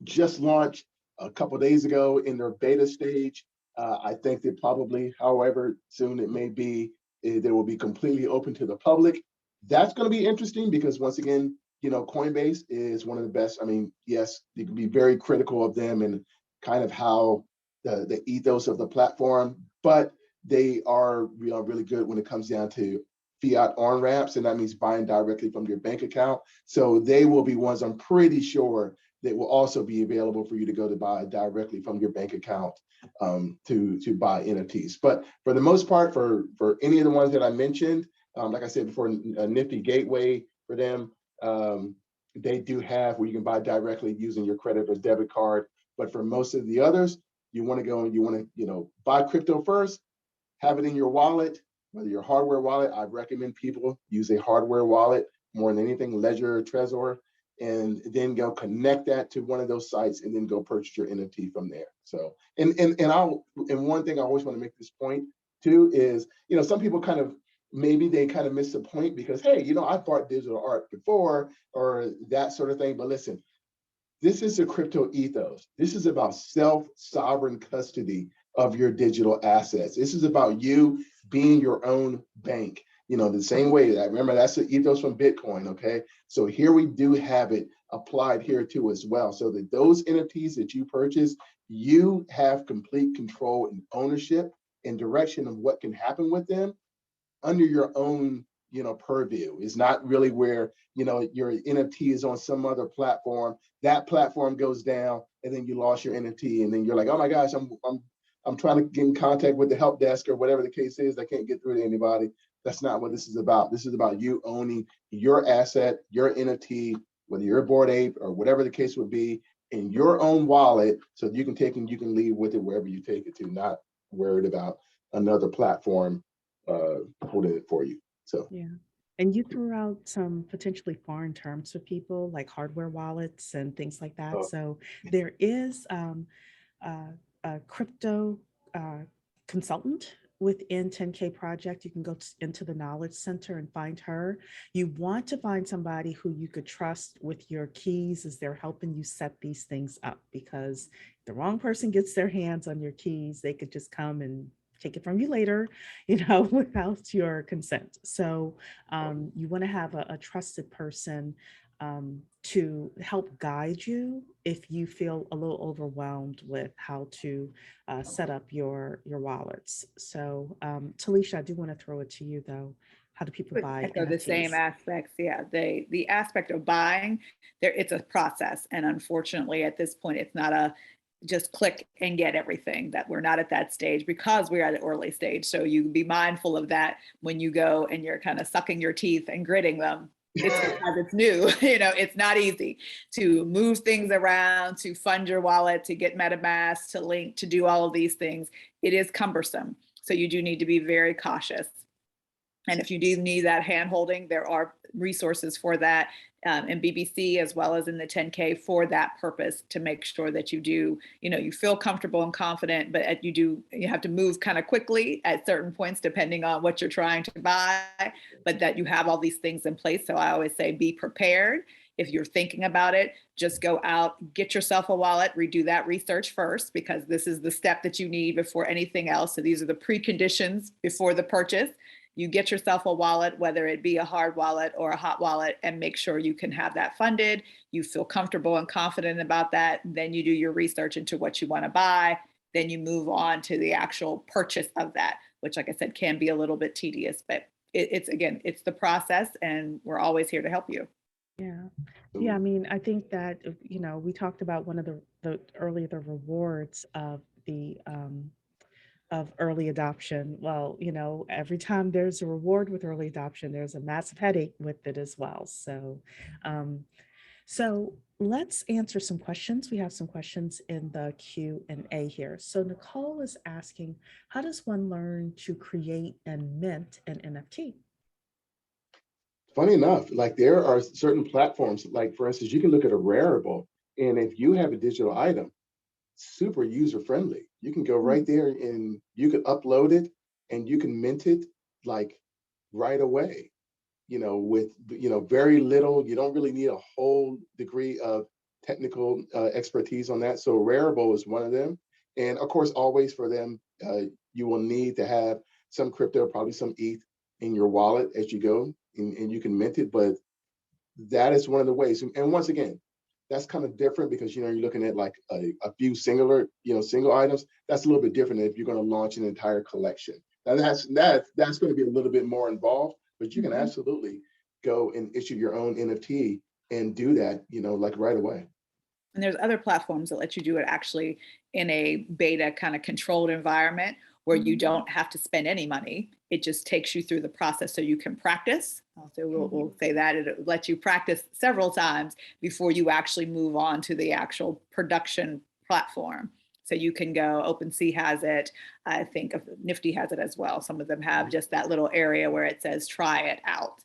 B: just launched a couple of days ago in their beta stage. I think that probably, however soon it may be, they will be completely open to the public. That's going to be interesting because, once again, Coinbase is one of the best. I mean, yes, you can be very critical of them and kind of how the ethos of the platform, but they are really good when it comes down to fiat on ramps, and that means buying directly from your bank account. So they will be ones, I'm pretty sure, that will also be available for you to go to buy directly from your bank account to buy NFTs. But for the most part, for any of the ones that I mentioned, like I said before, Nifty Gateway for them, they do have where you can buy directly using your credit or debit card. But for most of the others, you want to go and you want to buy crypto first, have it in your wallet, whether your hardware wallet. I recommend people use a hardware wallet more than anything, Ledger or Trezor, and then go connect that to one of those sites and then go purchase your NFT from there. So, and one thing I always want to make this point too is, some people maybe they miss the point because, hey, I've bought digital art before or that sort of thing. But listen, this is a crypto ethos. This is about self-sovereign custody of your digital assets. This is about you being your own bank. The same way that, remember, that's the ethos from Bitcoin, okay? So here we do have it applied here too as well. So that those NFTs that you purchase, you have complete control and ownership and direction of what can happen with them under your own, purview. It's not really where, your NFT is on some other platform. That platform goes down, and then you lost your NFT, and then you're like, oh my gosh, I'm trying to get in contact with the help desk or whatever the case is. I can't get through to anybody. That's not what this is about. This is about you owning your asset, your NFT, whether you're a Bored Ape or whatever the case would be, in your own wallet, so that you can take and you can leave with it wherever you take it to, not worried about another platform holding it for you. So
A: Yeah. And you threw out some potentially foreign terms for people like hardware wallets and things like that.
B: uh,
A: So there is a crypto uh, consultant within 10K Project. You can go into the Knowledge Center and find her. You want to find somebody who you could trust with your keys as they're helping you set these things up, because if the wrong person gets their hands on your keys, they could just come and take it from you later, without your consent. So you want to have a trusted person to help guide you if you feel a little overwhelmed with how to set up your wallets. So Talisha, I do want to throw it to you though. How do people
C: Would
A: buy
C: echo the same
A: NFTs?
C: aspects. Yeah, the aspect of buying, it's a process, and unfortunately, at this point, it's not a just click and get everything. That we're not at that stage because we're at an early stage. So you be mindful of that when you go and you're kind of sucking your teeth and gritting them. It's because it's new. It's not easy to move things around, to fund your wallet, to get MetaMask, to link, to do all of these things. It is cumbersome. So you do need to be very cautious. And if you do need that hand holding, there are resources for that in BBC as well as in the 10K for that purpose, to make sure that you do, you feel comfortable and confident, but you have to move kind of quickly at certain points depending on what you're trying to buy, but that you have all these things in place. So I always say be prepared. If you're thinking about it, just go out, get yourself a wallet, redo that research first, because this is the step that you need before anything else. So these are the preconditions before the purchase. You get yourself a wallet, whether it be a hard wallet or a hot wallet, and make sure you can have that funded. You feel comfortable and confident about that. Then you do your research into what you want to buy. Then you move on to the actual purchase of that, which, like I said, can be a little bit tedious, but it's the process, and we're always here to help you.
A: Yeah. Yeah. I mean, I think that, we talked about one of the earlier, the rewards of early adoption. Well, every time there's a reward with early adoption, there's a massive headache with it as well. Um, so let's answer some questions. We have some questions in the Q&A here. So Nicole is asking, how does one learn to create and mint an NFT?
B: funny enough, like there are certain platforms, like for instance, you can look at a Rarible, and if you have a digital item, super user friendly. You can go right there and you can upload it and you can mint it like right away, with very little. You don't really need a whole degree of technical expertise on that. So Rarible is one of them. And of course, always for them, you will need to have some crypto, probably some ETH in your wallet as you go, and you can mint it. But that is one of the ways. And once again, that's kind of different because you're looking at like a few single items. That's a little bit different than if you're going to launch an entire collection. Now that's going to be a little bit more involved, but you can absolutely go and issue your own NFT and do that, like right away.
C: And there's other platforms that let you do it actually in a beta kind of controlled environment where you don't have to spend any money. It just takes you through the process so you can practice. So we'll say that it lets you practice several times before you actually move on to the actual production platform. So you can go, OpenSea has it. I think Nifty has it as well. Some of them have just that little area where it says try it out.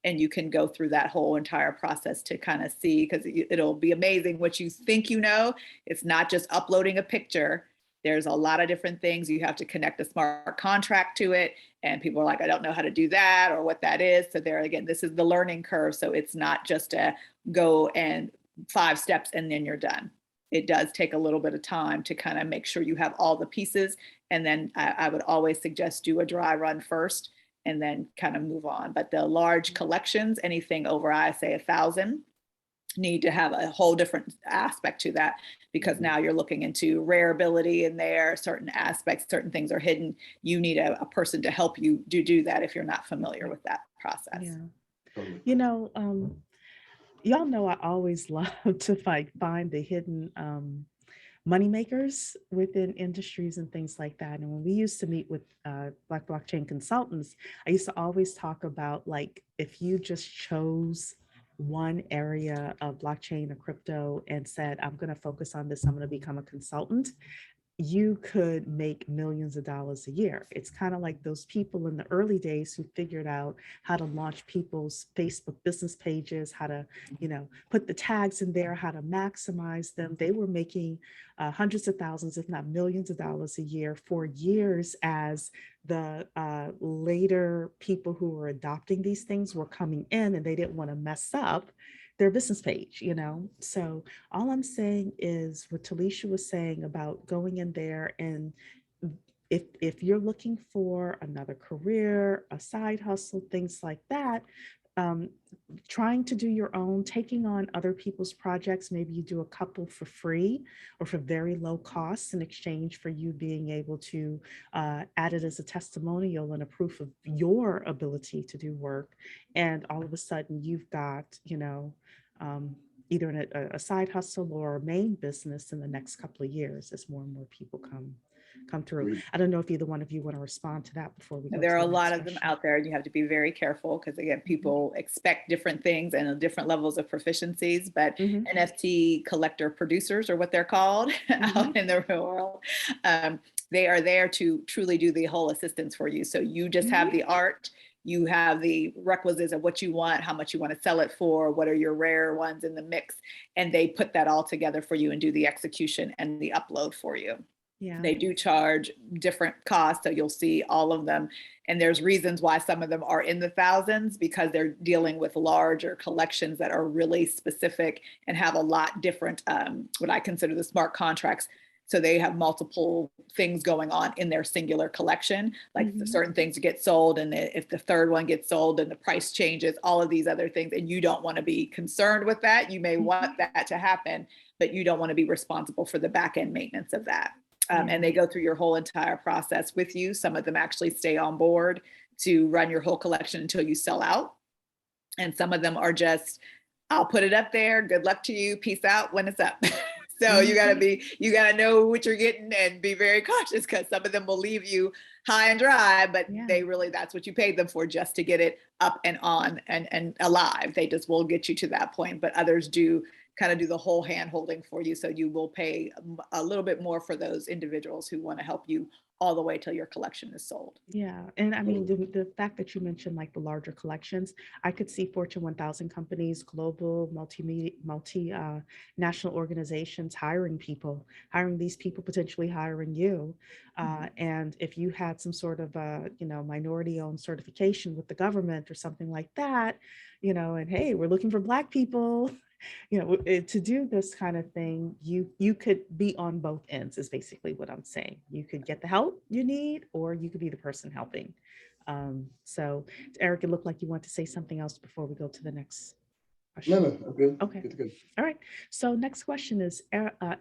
C: And you can go through that whole entire process to kind of see, because it'll be amazing what you think It's not just uploading a picture. There's a lot of different things. You have to connect a smart contract to it. And people are like, I don't know how to do that or what that is. So there again, this is the learning curve. So it's not just a go and 5 steps and then you're done. It does take a little bit of time to kind of make sure you have all the pieces. And then I would always suggest do a dry run first and then kind of move on. But the large collections, anything over, I say 1,000, need to have a whole different aspect to that, because now you're looking into rarability in there, certain aspects, certain things are hidden. You need a person to help you do that if you're not familiar with that process.
A: Yeah.
B: Totally.
A: You know, y'all know I always love to find the hidden money makers within industries and things like that. And when we used to meet with Black blockchain consultants, I used to always talk about, like, if you just chose one area of blockchain or crypto and said, I'm going to focus on this, I'm going to become a consultant, you could make millions of dollars a year. It's kind of like those people in the early days who figured out how to launch people's Facebook business pages, how to, put the tags in there, how to maximize them. They were making hundreds of thousands, if not millions of dollars a year for years, as the later people who were adopting these things were coming in and they didn't want to mess up their business page, So all I'm saying is what Talisha was saying about going in there, and if you're looking for another career, a side hustle, things like that, um, trying to do your own, taking on other people's projects, maybe you do a couple for free or for very low costs in exchange for you being able to add it as a testimonial and a proof of your ability to do work. And all of a sudden you've got, either a side hustle or a main business in the next couple of years as more and more people come through.
B: Agreed.
A: I don't know if either one of you want to respond to that before we go.
C: There are
A: to
C: a
A: the
C: lot
A: next
C: of them
A: question.
C: out there, and you have to be very careful because, again, people expect different things and different levels of proficiencies. But NFT collector producers, or what they're called out in the real world, they are there to truly do the whole assistance for you. So you just have the art, you have the requisites of what you want, how much you want to sell it for, what are your rare ones in the mix, and they put that all together for you and do the execution and the upload for you.
A: Yeah.
C: They do charge different costs, so you'll see all of them. And there's reasons why some of them are in the thousands, because they're dealing with larger collections that are really specific and have a lot different, what I consider the smart contracts. So they have multiple things going on in their singular collection, like certain things get sold, and if the third one gets sold and the price changes, all of these other things, and you don't want to be concerned with that. You may want that to happen, but you don't want to be responsible for the back end maintenance of that. And they go through your whole entire process with you. Some of them actually stay on board to run your whole collection until you sell out. And some of them are just, I'll put it up there. Good luck to you. Peace out when it's up. So you gotta know what you're getting and be very cautious, because some of them will leave you high and dry, but that's what you paid them for, just to get it up and on and alive. They just will get you to that point, but others do kind of do the whole hand holding for you. So you will pay a little bit more for those individuals who want to help you all the way till your collection is sold.
A: Yeah. And I mean, the fact that you mentioned like the larger collections, I could see Fortune 1000 companies, global national organizations hiring these people, potentially hiring you. And if you had some sort of minority owned certification with the government or something like that, and hey, we're looking for Black people, to do this kind of thing, you could be on both ends, is basically what I'm saying. You could get the help you need, or you could be the person helping. So Eric, it looked like you want to say something else before we go to the next question.
B: No, I'm good.
A: Okay.
B: Good.
A: All right. So next question is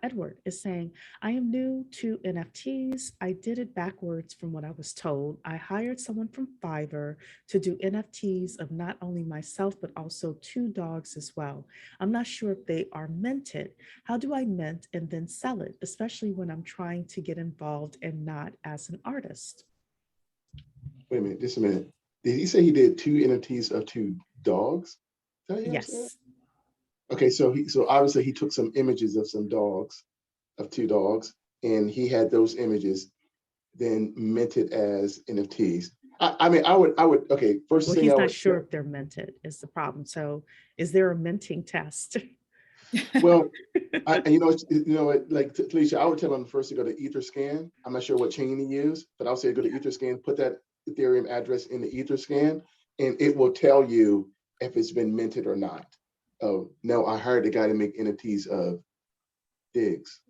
A: Edward is saying, I am new to NFTs. I did it backwards from what I was told. I hired someone from Fiverr to do NFTs of not only myself, but also 2 dogs as well. I'm not sure if they are minted. How do I mint and then sell it, especially when I'm trying to get involved and not as an artist?
B: Wait a minute, just a minute. Did he say he did 2 NFTs of 2 dogs?
A: Yes.
B: Okay, so obviously he took some images of some dogs, of 2 dogs, and he had those images then minted as NFTs. I would. Okay, first
A: Well,
B: thing
A: he's
B: I
A: not
B: would
A: sure if they're minted is the problem. So is there a minting test?
B: Well, like Talisha, I would tell him first to go to Etherscan. I'm not sure what chain he used, but I'll say go to Etherscan, put that Ethereum address in the Etherscan, and it will tell you if it's been minted or not. Oh no, I hired the guy to make NFTs of digs.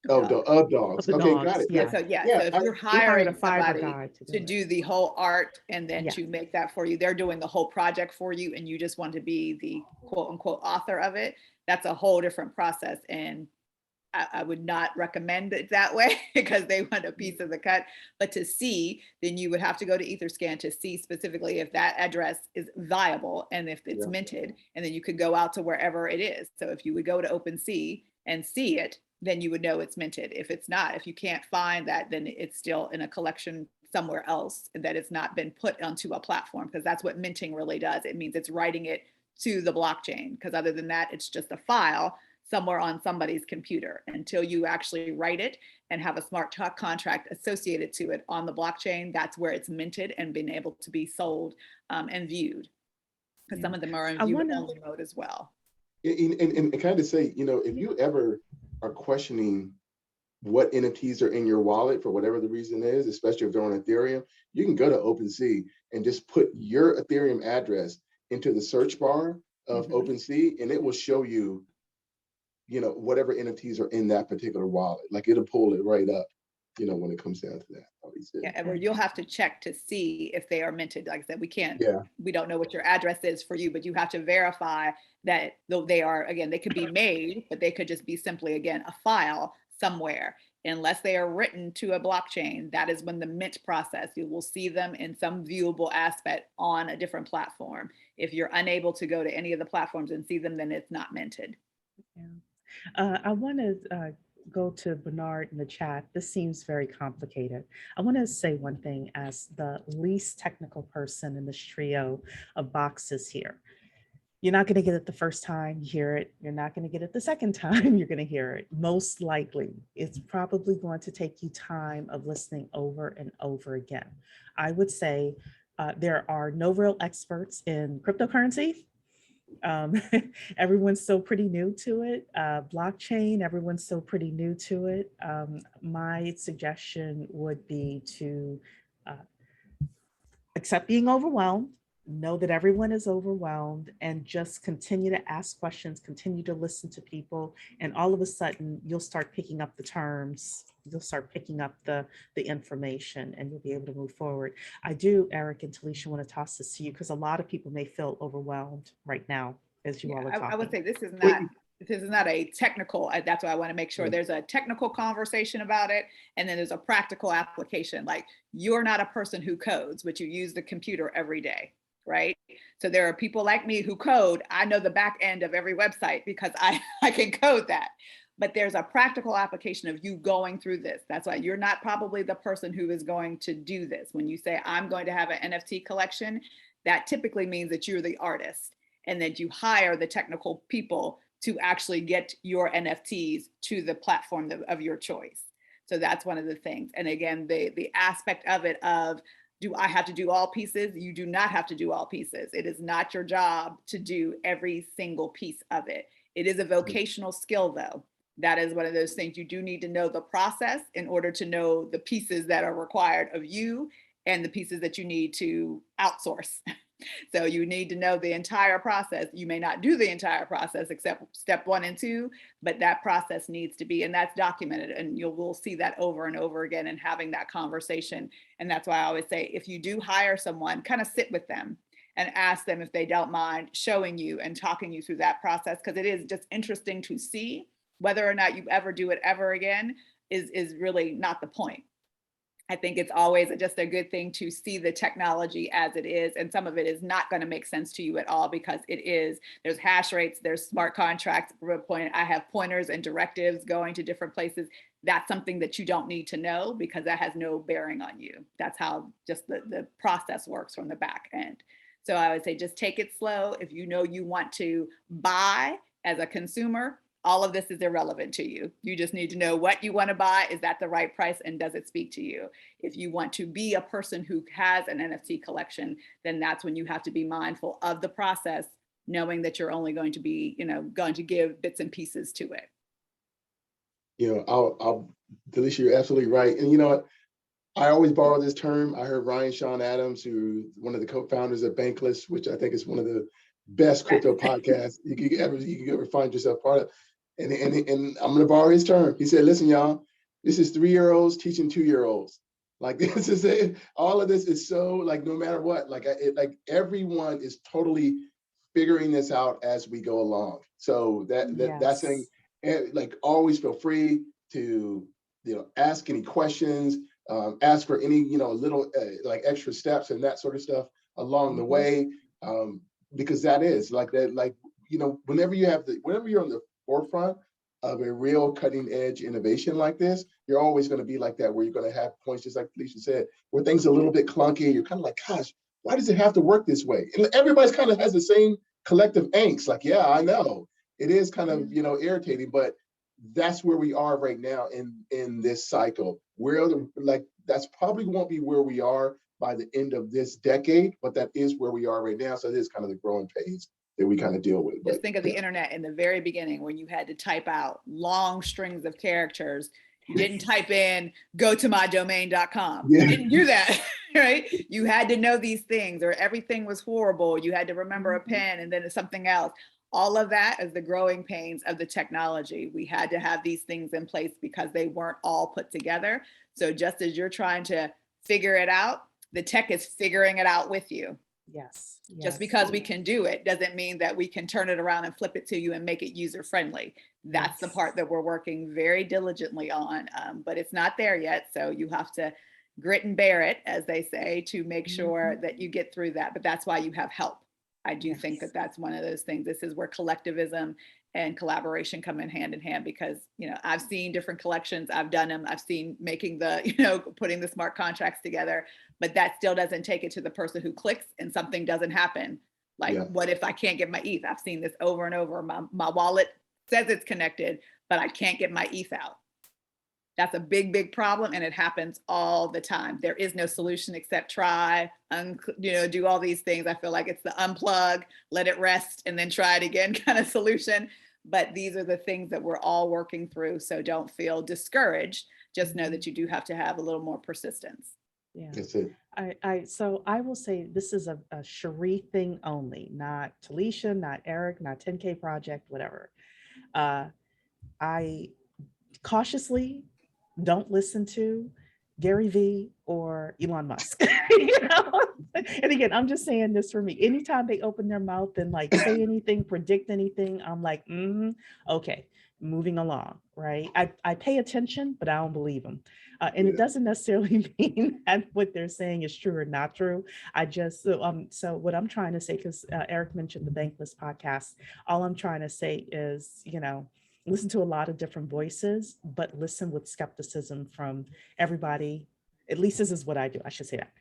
B: Of dogs.
A: The
B: Okay,
A: dogs,
B: got it.
A: yeah.
C: So if you're hiring somebody to do the whole art and then to make that for you, they're doing the whole project for you, and you just want to be the quote unquote author of it, that's a whole different process. And I would not recommend it that way because they want a piece of the cut. But to see, then you would have to go to Etherscan to see specifically if that address is viable and if it's minted. And then you could go out to wherever it is. So if you would go to OpenSea and see it, then you would know it's minted. If it's not, if you can't find that, then it's still in a collection somewhere else, that it's not been put onto a platform, because that's what minting really does. It means it's writing it to the blockchain, because other than that, it's just a file somewhere on somebody's computer. Until you actually write it and have a smart contract associated to it on the blockchain, that's where it's minted and been able to be sold and viewed. Because some of them are in view-only mode as well.
B: And kind of say, you know, if you ever are questioning what NFTs are in your wallet for whatever the reason is, especially if they're on Ethereum, you can go to OpenSea and just put your Ethereum address into the search bar of OpenSea, and it will show you, you know, whatever NFTs are in that particular wallet. Like, it'll pull it right up, you know, when it comes down to that.
C: Yeah, where you'll have to check to see if they are minted. Like I said, we don't know what your address is for you, but you have to verify that though they are, again, they could be made, but they could just be simply, again, a file somewhere. Unless they are written to a blockchain, that is when the mint process, you will see them in some viewable aspect on a different platform. If you're unable to go to any of the platforms and see them, then it's not minted.
A: Yeah. I want to go to Bernard in the chat. This seems very complicated. I want to say one thing as the least technical person in this trio of boxes here. You're not going to get it the first time you hear it. You're not going to get it the second time you're going to hear it. Most likely, it's probably going to take you time of listening over and over again. I would say there are no real experts in cryptocurrency. Everyone's still pretty new to it. Blockchain, everyone's still pretty new to it. My suggestion would be to accept being overwhelmed, know that everyone is overwhelmed, and just continue to ask questions, continue to listen to people, and all of a sudden you'll start picking up the terms, you'll start picking up the information, and you'll be able to move forward. I do, Eric and Talisha, want to toss this to you because a lot of people may feel overwhelmed right now as you all are talking.
C: I would say this is not a technical, that's why I want to make sure there's a technical conversation about it, and then there's a practical application. Like, you're not a person who codes, but you use the computer every day, right? So there are people like me who code. I know the back end of every website because I can code that. But there's a practical application of you going through this. That's why you're not probably the person who is going to do this. When you say, I'm going to have an NFT collection, that typically means that you're the artist and that you hire the technical people to actually get your NFTs to the platform of your choice. So that's one of the things. And again, the aspect of it of, do I have to do all pieces? You do not have to do all pieces. It is not your job to do every single piece of it. It is a vocational skill, though. That is one of those things. You do need to know the process in order to know the pieces that are required of you and the pieces that you need to outsource. So you need to know the entire process. You may not do the entire process except step 1 and 2, but that process needs to be, and that's documented, and we'll see that over and over again and having that conversation. And that's why I always say, if you do hire someone, kind of sit with them and ask them if they don't mind showing you and talking you through that process, because it is just interesting to see. Whether or not you ever do it ever again is really not the point. I think it's always just a good thing to see the technology as it is. And some of it is not going to make sense to you at all because there's hash rates, there's smart contracts. I have pointers and directives going to different places. That's something that you don't need to know because that has no bearing on you. That's how just the process works from the back end. So I would say just take it slow. If you know you want to buy as a consumer, all of this is irrelevant to you. You just need to know what you want to buy. Is that the right price? And does it speak to you? If you want to be a person who has an NFT collection, then that's when you have to be mindful of the process, knowing that you're only going to be, going to give bits and pieces to it.
B: Delisha, you're absolutely right. And you know what? I always borrow this term. I heard Ryan Sean Adams, who's one of the co-founders of Bankless, which I think is one of the best crypto podcasts you could ever find yourself part of. And I'm going to borrow his term. He said, listen, y'all, this is 3-year-olds teaching 2-year-olds. Like, this is it. All of this is so, like, no matter what, like everyone is totally figuring this out as we go along. So that's saying, like, always feel free to, ask any questions, ask for any, little like extra steps and that sort of stuff along the way, because that is like that, like, whenever you're on the forefront of a real cutting edge innovation like this, you're always going to be like that, where you're going to have points, just like Felicia said, where things are a little bit clunky. You're kind of like, gosh, why does it have to work this way? And everybody's kind of has the same collective angst. Like, yeah, I know it is kind of, irritating, but that's where we are right now in this cycle. That's probably won't be where we are by the end of this decade, but that is where we are right now. So it is kind of the growing pains that we kind of deal with.
C: Just think of the internet in the very beginning, when you had to type out long strings of characters. You didn't type in go to mydomain.com. You didn't do that, right? You had to know these things, or everything was horrible. You had to remember a pen and then something else. All of that is the growing pains of the technology. We had to have these things in place because they weren't all put together. So just as you're trying to figure it out, the tech is figuring it out with you.
A: Yes.
C: Just because we can do it doesn't mean that we can turn it around and flip it to you and make it user friendly. That's the part that we're working very diligently on, but it's not there yet. So you have to grit and bear it, as they say, to make sure that you get through that. But that's why you have help. I do think that that's one of those things. This is where collectivism and collaboration come in hand, because, I've seen different collections. I've done them. I've seen making putting the smart contracts together, but that still doesn't take it to the person who clicks and something doesn't happen. Like, what if I can't get my ETH? I've seen this over and over. My wallet says it's connected, but I can't get my ETH out. That's a big, big problem. And it happens all the time. There is no solution except try, do all these things. I feel like it's the unplug, let it rest, and then try it again kind of solution. But these are the things that we're all working through. So don't feel discouraged. Just know that you do have to have a little more persistence.
A: Yeah.
B: That's it.
A: So I will say this is a Cherie thing only, not Talisha, not Eric, not 10K Project, whatever. I cautiously don't listen to Gary Vee or Elon Musk. And again, I'm just saying this for me. Anytime they open their mouth and like say anything, predict anything, I'm like, okay, moving along, right? I pay attention, but I don't believe them. And it doesn't necessarily mean that what they're saying is true or not true. So what I'm trying to say, because Eric mentioned the Bankless podcast, all I'm trying to say is, listen to a lot of different voices, but listen with skepticism from everybody. At least this is what I do. I should say that.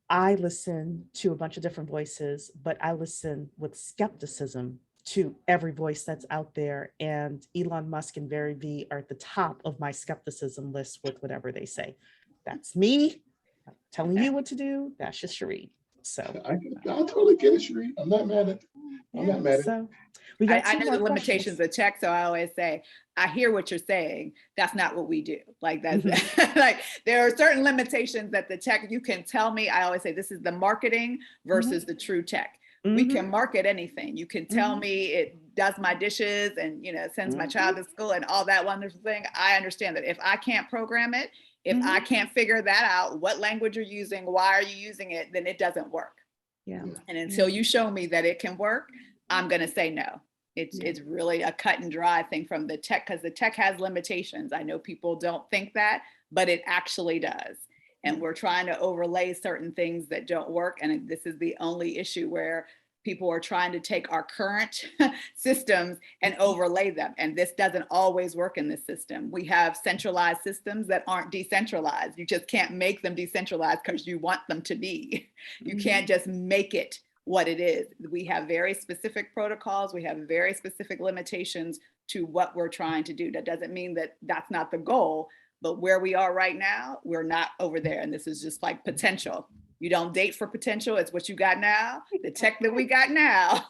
A: I listen to a bunch of different voices, but I listen with skepticism to every voice that's out there. And Elon Musk and Gary Vee are at the top of my skepticism list with whatever they say. That's me. I'm telling you what to do. That's just Cherie. So
B: I totally get it, Cherie. I'm not mad at it. I'm not mad at it.
A: We got
C: I know the limitations of tech, so I always say, I hear what you're saying. That's not what we do. Like that's like there are certain limitations that the tech, you can tell me. I always say this is the marketing versus the true tech. We can market anything. You can tell me it does my dishes and sends my child to school and all that wonderful thing. I understand that if I can't program it, if I can't figure that out, what language you're using, why are you using it, then it doesn't work.
A: Yeah.
C: And until you show me that it can work, I'm going to say no. It's really a cut and dry thing from the tech, because the tech has limitations. I know people don't think that, but it actually does. And we're trying to overlay certain things that don't work. And this is the only issue where people are trying to take our current systems and overlay them. And this doesn't always work in this system. We have centralized systems that aren't decentralized. You just can't make them decentralized because you want them to be. You can't just make it what it is. We have very specific protocols. We have very specific limitations to what we're trying to do. That doesn't mean that that's not the goal, but where we are right now, we're not over there. And this is just like potential. You don't date for potential. It's what you got now. The tech that we got now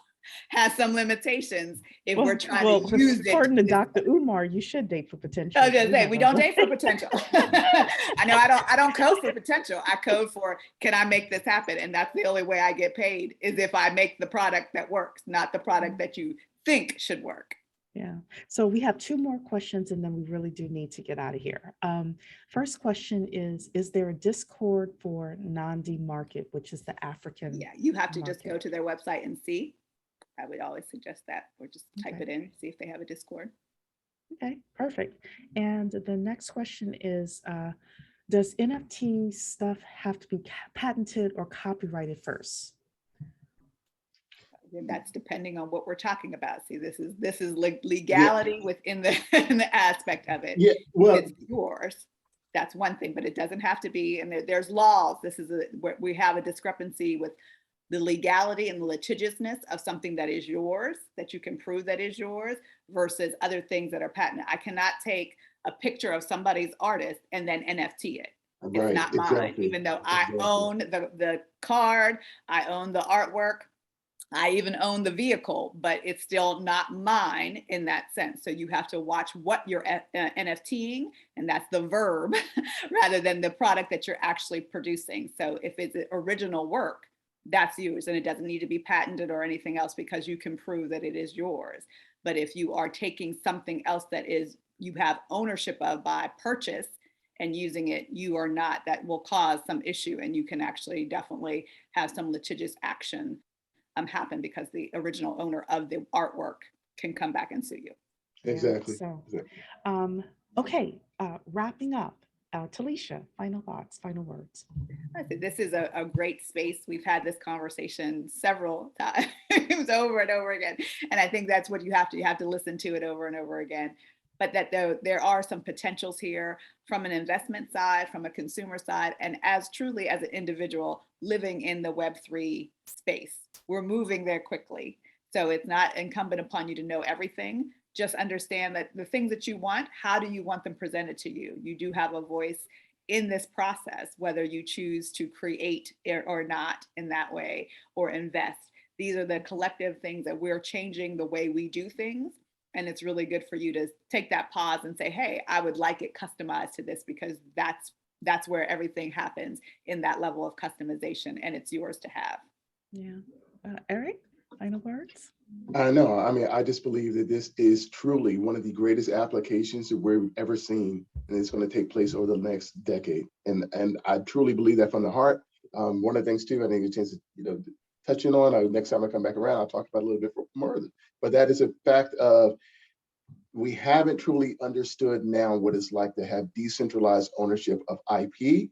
C: has some limitations if we're trying to use it.
A: According to Dr. Umar, you should date for potential.
C: I was gonna say, we don't date for potential. I know I don't code for potential. I code for, can I make this happen? And that's the only way I get paid, is if I make the product that works, not the product that you think should work.
A: Yeah. So we have two more questions and then we really do need to get out of here. First question is there a Discord for Nandi Market, which is the African?
C: Yeah, you have to
A: market?
C: just go to their website and see. I would always suggest that, or just type
A: Okay.
C: it in, see if they have a Discord.
A: Okay, perfect. And the next question is, does NFT stuff have to be patented or copyrighted first?
C: And that's depending on what we're talking about. See, this is
B: Yeah,
C: legality within the, in the aspect of it.
B: yeah.
C: If
B: Well,
C: it's yours, that's one thing, but it doesn't have to be. And there's laws. This is where we have a discrepancy with the legality and the litigiousness of something that is yours, that you can prove that is yours, versus other things that are patented. I cannot take a picture of somebody's artist and then NFT it. It's
B: right,
C: not mine,
B: exactly,
C: even though I
B: exactly.
C: own the card, I own the artwork, I even own the vehicle, but it's still not mine in that sense. So you have to watch what you're NFTing, and that's the verb, rather than the product that you're actually producing. So if it's an original work, that's yours, and it doesn't need to be patented or anything else because you can prove that it is yours. But if you are taking something else that is you have ownership of by purchase and using it, you are not, that will cause some issue, and you can actually definitely have some litigious action happen because the original owner of the artwork can come back and sue you.
A: Yeah,
B: Exactly.
A: so,
B: Exactly.
A: okay, wrapping up, Talisha, final thoughts, final words.
C: I think this is a great space. We've had this conversation several times over and over again. And I think that's what you have to listen to it over and over again. But that there are some potentials here from an investment side, from a consumer side, and as truly as an individual living in the Web3 space. We're moving there quickly. So it's not incumbent upon you to know everything. Just understand that the things that you want, how do you want them presented to you? You do have a voice in this process, whether you choose to create or not in that way or invest. These are the collective things that we're changing the way we do things. And it's really good for you to take that pause and say, hey, I would like it customized to this, because that's where everything happens, in that level of customization, and it's yours to have.
A: Yeah. Eric, final words?
B: I know. I mean, I just believe that this is truly one of the greatest applications that we've ever seen, and it's going to take place over the next decade. And I truly believe that from the heart. One of the things too, I think a chance to touching on. Next time I come back around, I'll talk about a little bit more. But that is a fact of we haven't truly understood now what it's like to have decentralized ownership of IP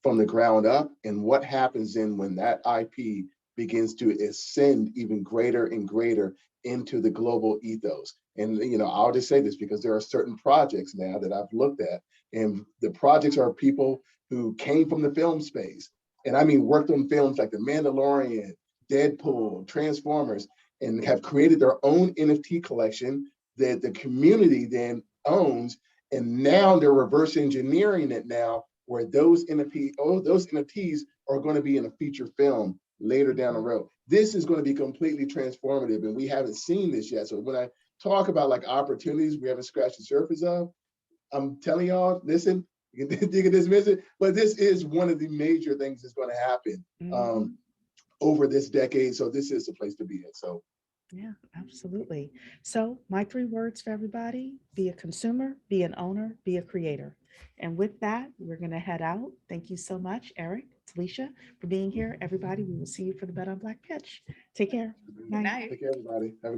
B: from the ground up, and what happens then when that IP begins to ascend even greater and greater into the global ethos. And I'll just say this because there are certain projects now that I've looked at, and the projects are people who came from the film space, and I mean worked on films like The Mandalorian, Deadpool, Transformers, and have created their own NFT collection that the community then owns, and now they're reverse engineering it now, where those NFTs are going to be in a feature film later down the road. This is going to be completely transformative, and we haven't seen this yet. So when I talk about like opportunities we haven't scratched the surface of, I'm telling y'all, listen, you can dig it, dismiss it, but this is one of the major things that's going to happen over this decade. So this is the place to be in. So
A: yeah, absolutely. So my 3 words for everybody: be a consumer, be an owner, be a creator. And with that, we're going to head out. Thank you so much, Eric, Talisha, for being here. Everybody, we will see you for the Bet on Black pitch. Take care.
C: Good
A: Bye.
C: night.
B: take care, everybody. Have a good night.